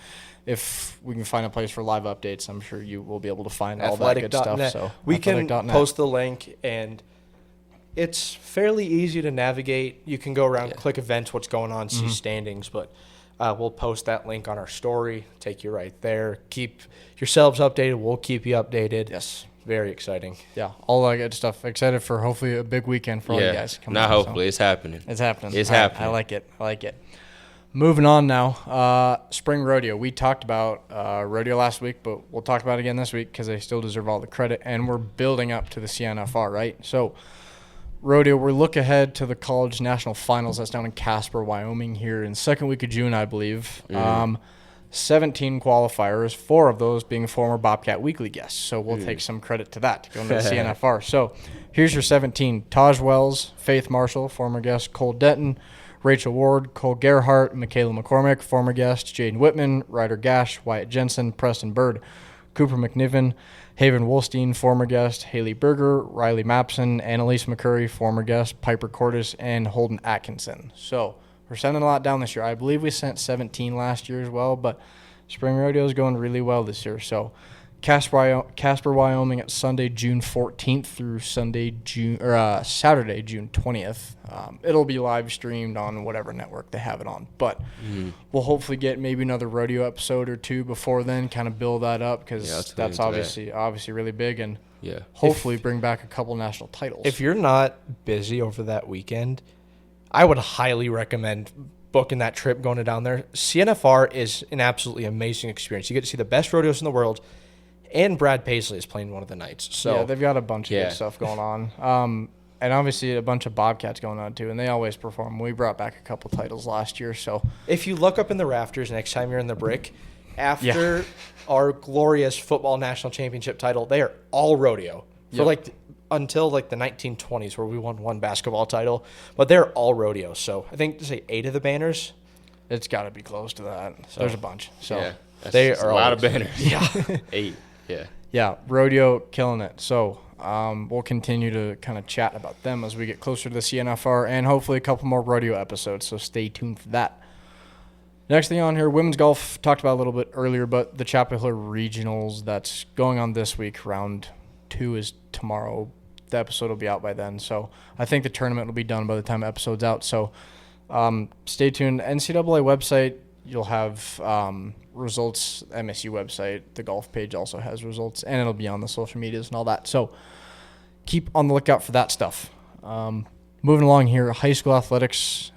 Speaker 1: If we can find a place for live updates, I'm sure you will be able to find all that good stuff. So
Speaker 3: we can post the link, and it's fairly easy to navigate. You can go around, click events, what's going on, see standings, but we'll post that link on our story, take you right there. Keep yourselves updated. We'll keep you updated.
Speaker 1: Yes.
Speaker 3: Very exciting.
Speaker 1: Yeah, all that good stuff. Excited for hopefully a big weekend for all you guys.
Speaker 2: Hopefully. It's happening.
Speaker 1: It's happening.
Speaker 2: It's happening.
Speaker 1: I like it. Moving on now. Spring rodeo. We talked about rodeo last week, but we'll talk about it again this week because they still deserve all the credit, and we're building up to the CNFR, right? So rodeo, we're look ahead to the college national finals. That's down in Casper, Wyoming here in the second week of June, I believe. 17 qualifiers, 4 of those being former Bobcat Weekly guests. So we'll take some credit to that to go into the CNFR. So here's your 17. Taj Wells, Faith Marshall, former guest, Cole Denton, Rachel Ward, Cole Gerhart, Michaela McCormick, former guest, Jaden Whitman, Ryder Gash, Wyatt Jensen, Preston Bird, Cooper McNiven, Haven Wolstein, former guest, Haley Berger, Riley Mapson, Annalise McCurry, former guest, Piper Cordes, and Holden Atkinson. So we're sending a lot down this year. I believe we sent 17 last year as well, but spring rodeo is going really well this year. So Casper, Wyoming at Sunday, June 14th through Saturday, June 20th. It'll be live streamed on whatever network they have it on. But we'll hopefully get maybe another rodeo episode or 2 before then, kind of build that up because that's obviously really big, and hopefully bring back a couple national titles.
Speaker 3: If you're not busy over that weekend, I would highly recommend booking that trip, going down there. CNFR is an absolutely amazing experience. You get to see the best rodeos in the world, and Brad Paisley is playing one of the nights. So
Speaker 1: yeah, they've got a bunch of good stuff going on. And obviously a bunch of Bobcats going on too, and they always perform. We brought back a couple titles last year. So
Speaker 3: if you look up in the rafters next time you're in the brick, after our glorious football national championship title, they are all rodeo. For until the 1920s where we won 1 basketball title, but they're all rodeo. So I think to say 8 of the banners,
Speaker 1: it's got to be close to that. So there's a bunch. So
Speaker 2: they are a lot of banners.
Speaker 1: Yeah,
Speaker 2: 8.
Speaker 1: Yeah, rodeo killing it. So we'll continue to kind of chat about them as we get closer to the CNFR and hopefully a couple more rodeo episodes. So stay tuned for that. Next thing on here, women's golf, talked about a little bit earlier, but the Chapel Hill Regionals that's going on this week. Round 2 is tomorrow. The episode will be out by then. So I think the tournament will be done by the time the episode's out. So stay tuned. NCAA website, you'll have results. MSU website, the golf page also has results, and it'll be on the social medias and all that. So keep on the lookout for that stuff. Moving along here, high school athletics.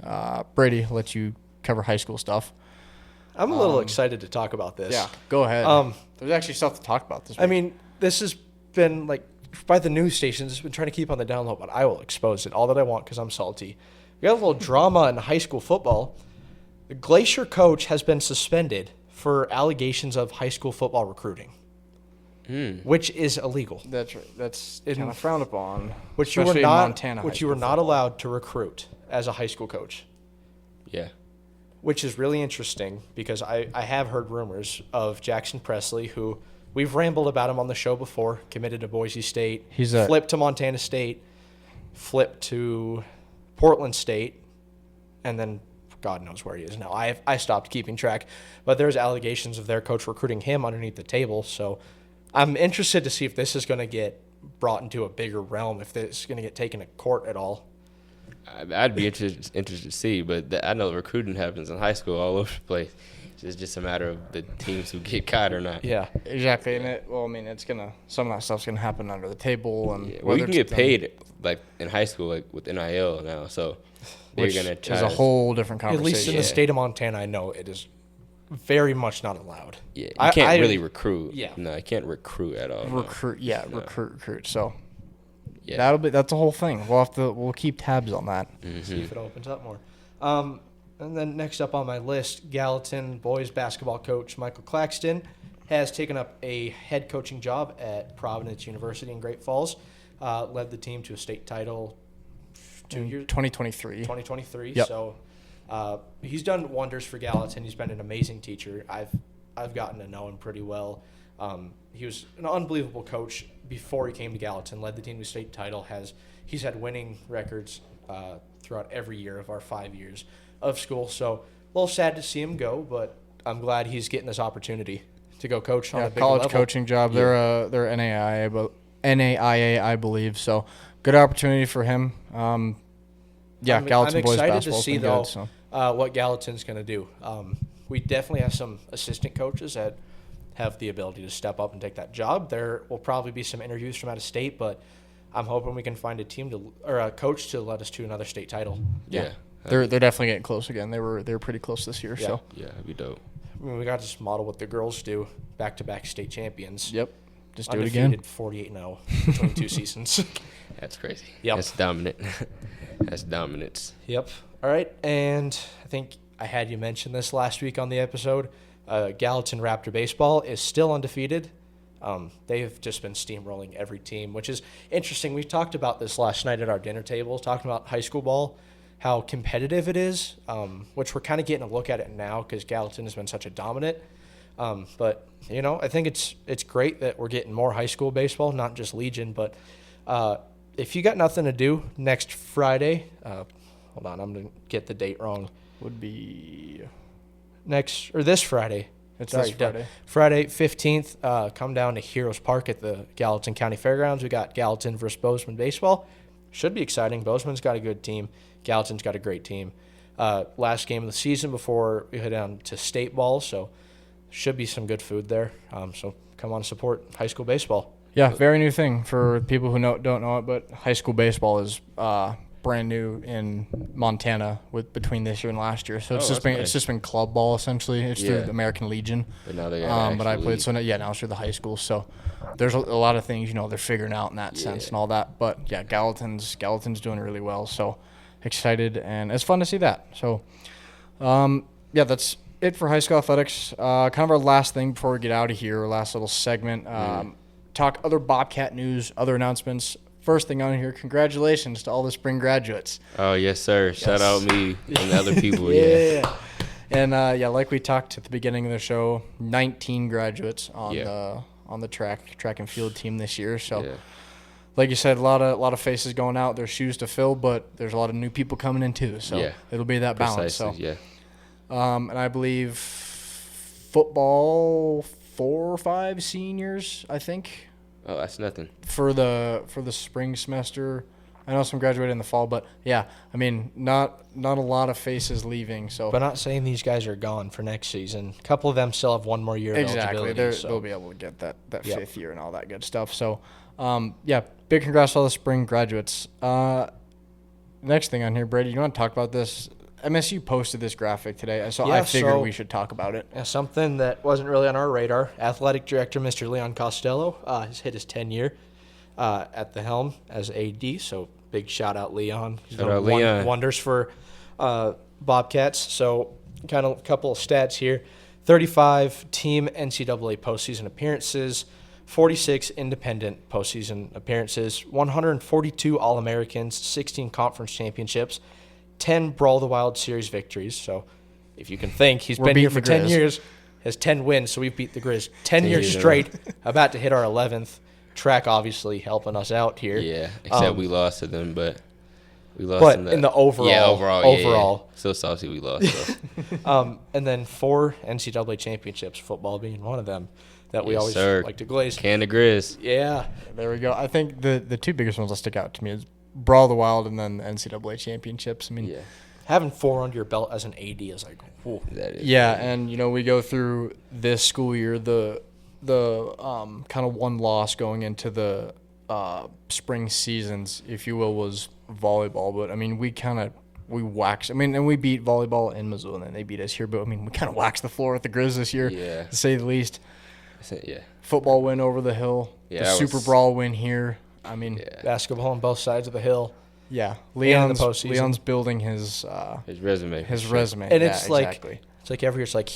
Speaker 1: Brady, I'll let you cover high school stuff.
Speaker 3: I'm a little excited to talk about this.
Speaker 1: Yeah, go ahead. There's actually stuff to talk about this week.
Speaker 3: I mean, this has been by the news stations, it's been trying to keep on the down low, but I will expose it all that I want because I'm salty. We got a little drama in high school football. The Glacier coach has been suspended for allegations of high school football recruiting, which is illegal.
Speaker 1: That's right. That's kind of frowned upon.
Speaker 3: Which you were not allowed to recruit as a high school coach.
Speaker 2: Yeah.
Speaker 3: Which is really interesting because I have heard rumors of Jackson Presley, who we've rambled about him on the show before, committed to Boise State, flipped to Montana State, flipped to Portland State, and then God knows where he is now. I stopped keeping track, but there's allegations of their coach recruiting him underneath the table. So I'm interested to see if this is going to get brought into a bigger realm, if this is going to get taken to court at all.
Speaker 2: I'd be interested to see, but I know recruiting happens in high school all over the place. It's just a matter of the teams who get caught or not.
Speaker 1: Yeah, exactly. And some of that stuff's gonna happen under the table, and
Speaker 2: well, you can get paid in high school with NIL now, so they're gonna try.
Speaker 1: It's a whole different conversation.
Speaker 3: At least in the state of Montana, I know it is very much not allowed.
Speaker 2: Yeah, you can't really recruit.
Speaker 3: Yeah,
Speaker 2: no, you can't recruit at all.
Speaker 1: Recruit. So that's a whole thing. We'll keep tabs on that.
Speaker 3: See if it opens up more. And then next up on my list, Gallatin boys basketball coach Michael Claxton has taken up a head coaching job at Providence University in Great Falls. Led the team to a state title
Speaker 1: 2023.
Speaker 3: 2023.
Speaker 1: Yep.
Speaker 3: So he's done wonders for Gallatin. He's been an amazing teacher. I've gotten to know him pretty well. He was an unbelievable coach before he came to Gallatin. Led the team to a state title. He's had winning records throughout every year of our 5 years of school. So a little sad to see him go, but I'm glad he's getting this opportunity to go coach on a big
Speaker 1: college
Speaker 3: level.
Speaker 1: coaching job. They're NAIA, but NAIA, I believe. So good opportunity for him. Gallatin
Speaker 3: I'm
Speaker 1: boys
Speaker 3: excited to
Speaker 1: basketball's
Speaker 3: see
Speaker 1: been
Speaker 3: though
Speaker 1: good. So.
Speaker 3: what Gallatin's going to do. We definitely have some assistant coaches that have the ability to step up and take that job. There will probably be some interviews from out of state, but I'm hoping we can find a team or a coach to let us to another state title.
Speaker 2: Yeah.
Speaker 1: They're definitely getting close again. They were pretty close this year.
Speaker 3: Yeah.
Speaker 1: So
Speaker 2: Yeah, that'd be dope.
Speaker 3: I mean, we got to just model what the girls do, back-to-back state champions.
Speaker 1: yep, just do it again.
Speaker 3: Undefeated 48-0 between 2 seasons.
Speaker 2: That's crazy.
Speaker 3: Yep.
Speaker 2: That's dominant. That's dominance.
Speaker 3: Yep. All right, and I think I had you mention this last week on the episode. Gallatin Raptor Baseball is still undefeated. They've just been steamrolling every team, which is interesting. We talked about this last night at our dinner table, talking about high school ball, how competitive it is, which we're kind of getting a look at it now because Gallatin has been such a dominant. But, I think it's great that we're getting more high school baseball, not just Legion. But if you got nothing to do next Friday, hold on, I'm going to get the date wrong.
Speaker 1: Would be
Speaker 3: This Friday.
Speaker 1: this Friday.
Speaker 3: Friday 15th, come down to Heroes Park at the Gallatin County Fairgrounds. We got Gallatin versus Bozeman baseball. Should be exciting. Bozeman's got a good team. Gallatin's got a great team. Last game of the season before we head down to state ball, so should be some good food there. So come on, support high school baseball.
Speaker 1: Yeah, very new thing for people who don't know it, but high school baseball is brand new in Montana between this year and last year. So it's just been club ball essentially. It's through the American Legion.
Speaker 2: But now they got
Speaker 1: but I played now it's through the high school. So there's a lot of things they're figuring out in that sense and all that. But yeah, Gallatin's doing really well. So excited, and it's fun to see that. So that's it for high school athletics. Kind of our last thing before we get out of here, our last little segment. Talk other Bobcat news, other announcements. First thing on here, congratulations to all the spring graduates.
Speaker 2: Oh, yes, sir. Yes. Shout out me and the other people.
Speaker 1: Yeah. And, like we talked at the beginning of the show, 19 graduates on the track and field team this year. So, like you said, a lot of faces going out. There's shoes to fill, but there's a lot of new people coming in too. So, it'll be that balance.
Speaker 2: Precisely,
Speaker 1: and I believe football, 4 or 5 seniors, I think.
Speaker 2: Oh, that's nothing.
Speaker 1: For the spring semester. I know some graduated in the fall, but not a lot of faces leaving. So,
Speaker 3: but not saying these guys are gone for next season. A couple of them still have one more year of eligibility.
Speaker 1: They'll be able to get that 5th year and all that good stuff. So, big congrats to all the spring graduates. Next thing on here, Brady, you want to talk about this? MSU posted this graphic today, so I figured we should talk about it.
Speaker 3: Yeah, something that wasn't really on our radar. Athletic director, Mr. Leon Costello, has hit his 10th year at the helm as AD, so big shout-out, Leon. He's done wonders for Bobcats. So kind of a couple of stats here. 35 team NCAA postseason appearances, 46 independent postseason appearances, 142 All-Americans, 16 conference championships, 10 Brawl the Wild Series victories. So if you can think, he's been here for 10 years, has 10 wins, so we've beat the Grizz 10 years straight, about to hit our 11th. Track obviously helping us out here.
Speaker 2: Yeah, except we lost to them, but we lost
Speaker 3: in the overall. Yeah, overall.
Speaker 2: Yeah. So salty we lost. So.
Speaker 3: And then 4 NCAA championships, football being one of them, that we always like to glaze.
Speaker 2: Can the Grizz.
Speaker 3: Yeah.
Speaker 1: There we go. I think the 2 biggest ones that stick out to me is Brawl the Wild and then the NCAA championships. I mean,
Speaker 3: having 4 under your belt as an AD is like, whoa.
Speaker 2: That is
Speaker 1: crazy. And we go through this school year the kind of one loss going into the spring seasons, if you will, was volleyball. But I mean, we waxed. I mean, and we beat volleyball in Missoula, and then they beat us here. But I mean, we kind of waxed the floor with the Grizz this year, to say the least. Football win over the hill. The Super Brawl win here. I mean,
Speaker 3: basketball on both sides of the hill.
Speaker 1: Yeah, Leon's building his
Speaker 2: resume.
Speaker 1: And
Speaker 3: it's like every year it's like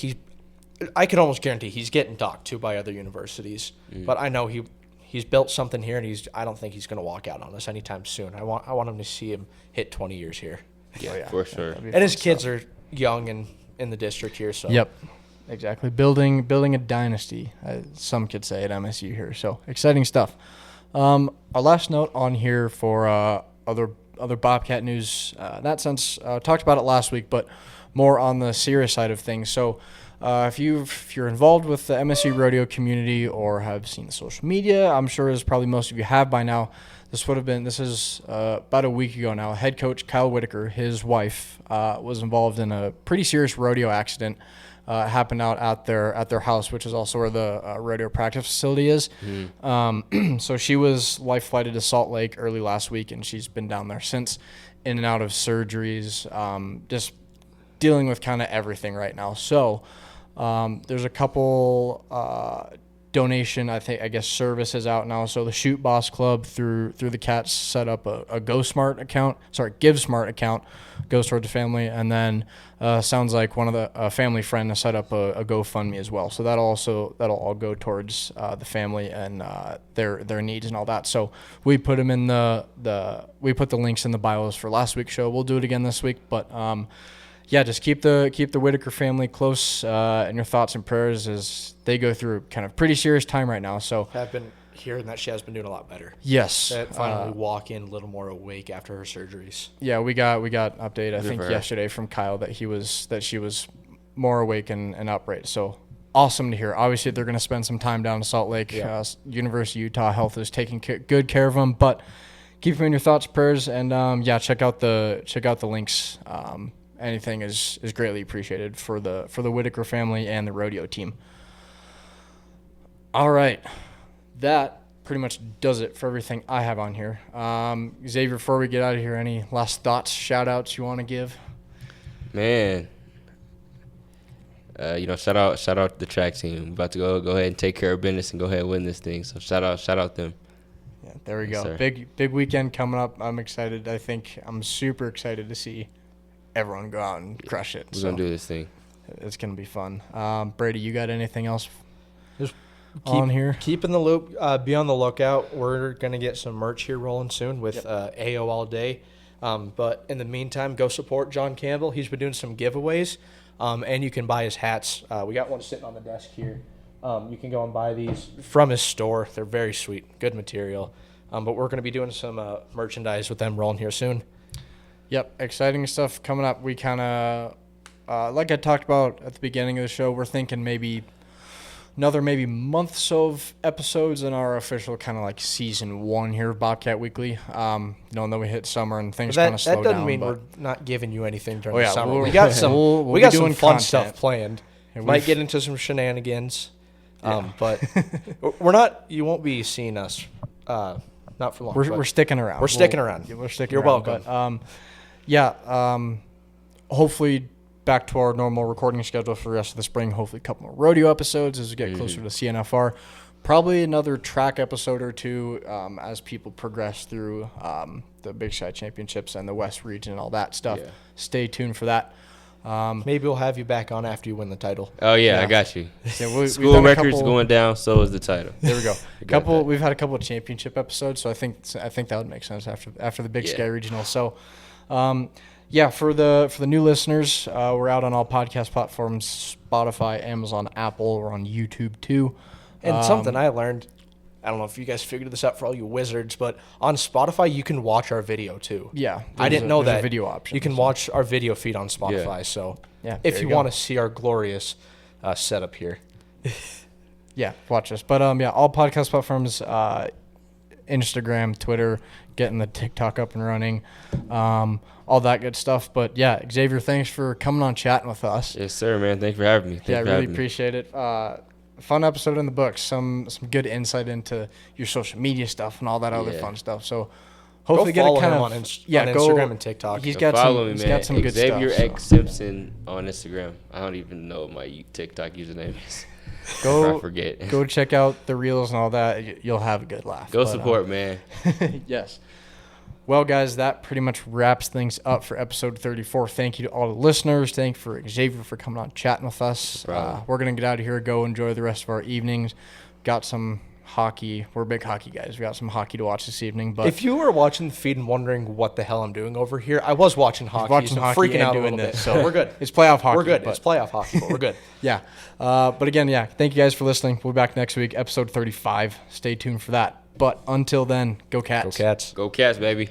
Speaker 3: I can almost guarantee he's getting docked to by other universities. But I know he's built something here, and I don't think he's going to walk out on us anytime soon. I want him to see him hit 20 years here.
Speaker 2: Yeah, for sure.
Speaker 3: And his kids are young and in the district here. So
Speaker 1: yep, exactly. Building a dynasty, some could say, at MSU here. So exciting stuff. Our last note on here for other Bobcat news. In that sense, talked about it last week, but more on the serious side of things. So if you're involved with the MSU rodeo community or have seen the social media, I'm sure as probably most of you have by now, this is about a week ago now. Head coach Kyle Whitaker, his wife, was involved in a pretty serious rodeo accident. Happened out at their house, which is also where the rodeo practice facility is. So she was life flighted to Salt Lake early last week, and she's been down there since, in and out of surgeries, just dealing with kind of everything right now. So there's a couple donation, I guess, services out now. So the Shoot Boss Club through the Cats set up a GiveSmart account, goes towards the family, and then sounds like one of the family friend has set up a GoFundMe as well. So that'll all go towards the family and their needs and all that. So we put them in we put the links in the bios for last week's show. We'll do it again this week, but yeah, just keep the Whitaker family close in your thoughts and prayers as they go through kind of pretty serious time right now. So
Speaker 3: I've been hearing that she has been doing a lot better.
Speaker 1: Yes,
Speaker 3: that finally walk in a little more awake after her surgeries.
Speaker 1: Yeah, we got update I think yesterday from Kyle that she was more awake and upright. So awesome to hear. Obviously, they're going to spend some time down in Salt Lake. Yeah. University of Utah Health is taking good care of them, but keep them in your thoughts, prayers, and check out the links. Anything is greatly appreciated for the Whitaker family and the rodeo team. All right, that pretty much does it for everything I have on here. Xavier, before we get out of here, any last thoughts, shout-outs you want to give?
Speaker 2: Man, shout out the track team. We're about to go ahead and take care of business and go ahead and win this thing. So shout out them.
Speaker 1: Yeah, there we go.
Speaker 2: Sir.
Speaker 1: Big weekend coming up. I'm excited. I'm super excited to see everyone go out and crush it.
Speaker 2: We're gonna do this thing.
Speaker 1: It's gonna be fun. Brady, you got anything else
Speaker 3: Just
Speaker 1: on here?
Speaker 3: Keep in the loop. Be on the lookout. We're gonna get some merch here rolling soon with AO all day. But in the meantime, go support John Campbell. He's been doing some giveaways, and you can buy his hats. We got one sitting on the desk here. You can go and buy these from his store. They're very sweet, good material. But we're gonna be doing some merchandise with them rolling here soon.
Speaker 1: Yep, exciting stuff coming up. We kind of, like I talked about at the beginning of the show, we're thinking maybe another months of episodes in our official kind of like season 1 here of Bobcat Weekly. And then we hit summer and things kind of slow down.
Speaker 3: That doesn't mean we're not giving you anything during the summer.
Speaker 1: We
Speaker 3: got some fun
Speaker 1: content.
Speaker 3: stuff planned.
Speaker 1: Yeah,
Speaker 3: might get into some shenanigans, but we're not. You won't be seeing us. Not for long.
Speaker 1: We're sticking around.
Speaker 3: We're sticking around.
Speaker 1: We're sticking
Speaker 3: You're
Speaker 1: around.
Speaker 3: welcome.
Speaker 1: But, hopefully back to our normal recording schedule for the rest of the spring. Hopefully a couple more rodeo episodes as we get closer to CNFR. Probably another track episode or two as people progress through the Big Sky Championships and the West region and all that stuff.
Speaker 2: Yeah.
Speaker 1: Stay tuned for that.
Speaker 3: Maybe we'll have you back on after you win the title.
Speaker 2: Oh yeah. I got you.
Speaker 1: Yeah,
Speaker 2: School records going down, so is the title.
Speaker 1: There we go. We've had a couple of championship episodes, so I think that would make sense after the Big Sky Regional. So, for the new listeners, we're out on all podcast platforms: Spotify, Amazon, Apple. We're on YouTube too.
Speaker 3: And something I learned, I don't know if you guys figured this out for all you wizards, but on Spotify you can watch our video too.
Speaker 1: Yeah,
Speaker 3: I didn't know that.
Speaker 1: A video option.
Speaker 3: You can watch our video feed on Spotify.
Speaker 2: Yeah.
Speaker 3: So
Speaker 1: if
Speaker 3: you want to see our glorious setup here,
Speaker 1: watch us. But all podcast platforms, Instagram, Twitter, getting the TikTok up and running, all that good stuff. But Xavier, thanks for coming on chatting with us.
Speaker 2: Yes, sir, man. Thanks for having me.
Speaker 1: I really appreciate it. Fun episode in the books. Some good insight into your social media stuff and all that other fun stuff. So hopefully
Speaker 3: go follow
Speaker 1: get it
Speaker 3: him on Instagram and TikTok.
Speaker 1: He's
Speaker 2: got
Speaker 1: some good
Speaker 2: Xavier
Speaker 1: stuff.
Speaker 2: X Simpson on Instagram. I don't even know what my TikTok username is. I forget.
Speaker 1: Go check out the reels and all that. You'll have a good laugh.
Speaker 2: Go support, man.
Speaker 1: Yes. Well, guys, that pretty much wraps things up for episode 34. Thank you to all the listeners. Thank you for Xavier for coming on chatting with us. We're going to get out of here, go enjoy the rest of our evenings. Got some hockey. We're big hockey guys. We got some hockey to watch this evening. But
Speaker 3: if you were watching the feed and wondering what the hell I'm doing over here, I was watching hockey. I'm freaking out a little bit. So we're good.
Speaker 1: It's playoff hockey.
Speaker 3: We're good. It's playoff hockey, but we're good.
Speaker 1: But again, thank you guys for listening. We'll be back next week, episode 35. Stay tuned for that. But until then, go Cats.
Speaker 3: Go Cats.
Speaker 2: Go Cats, baby.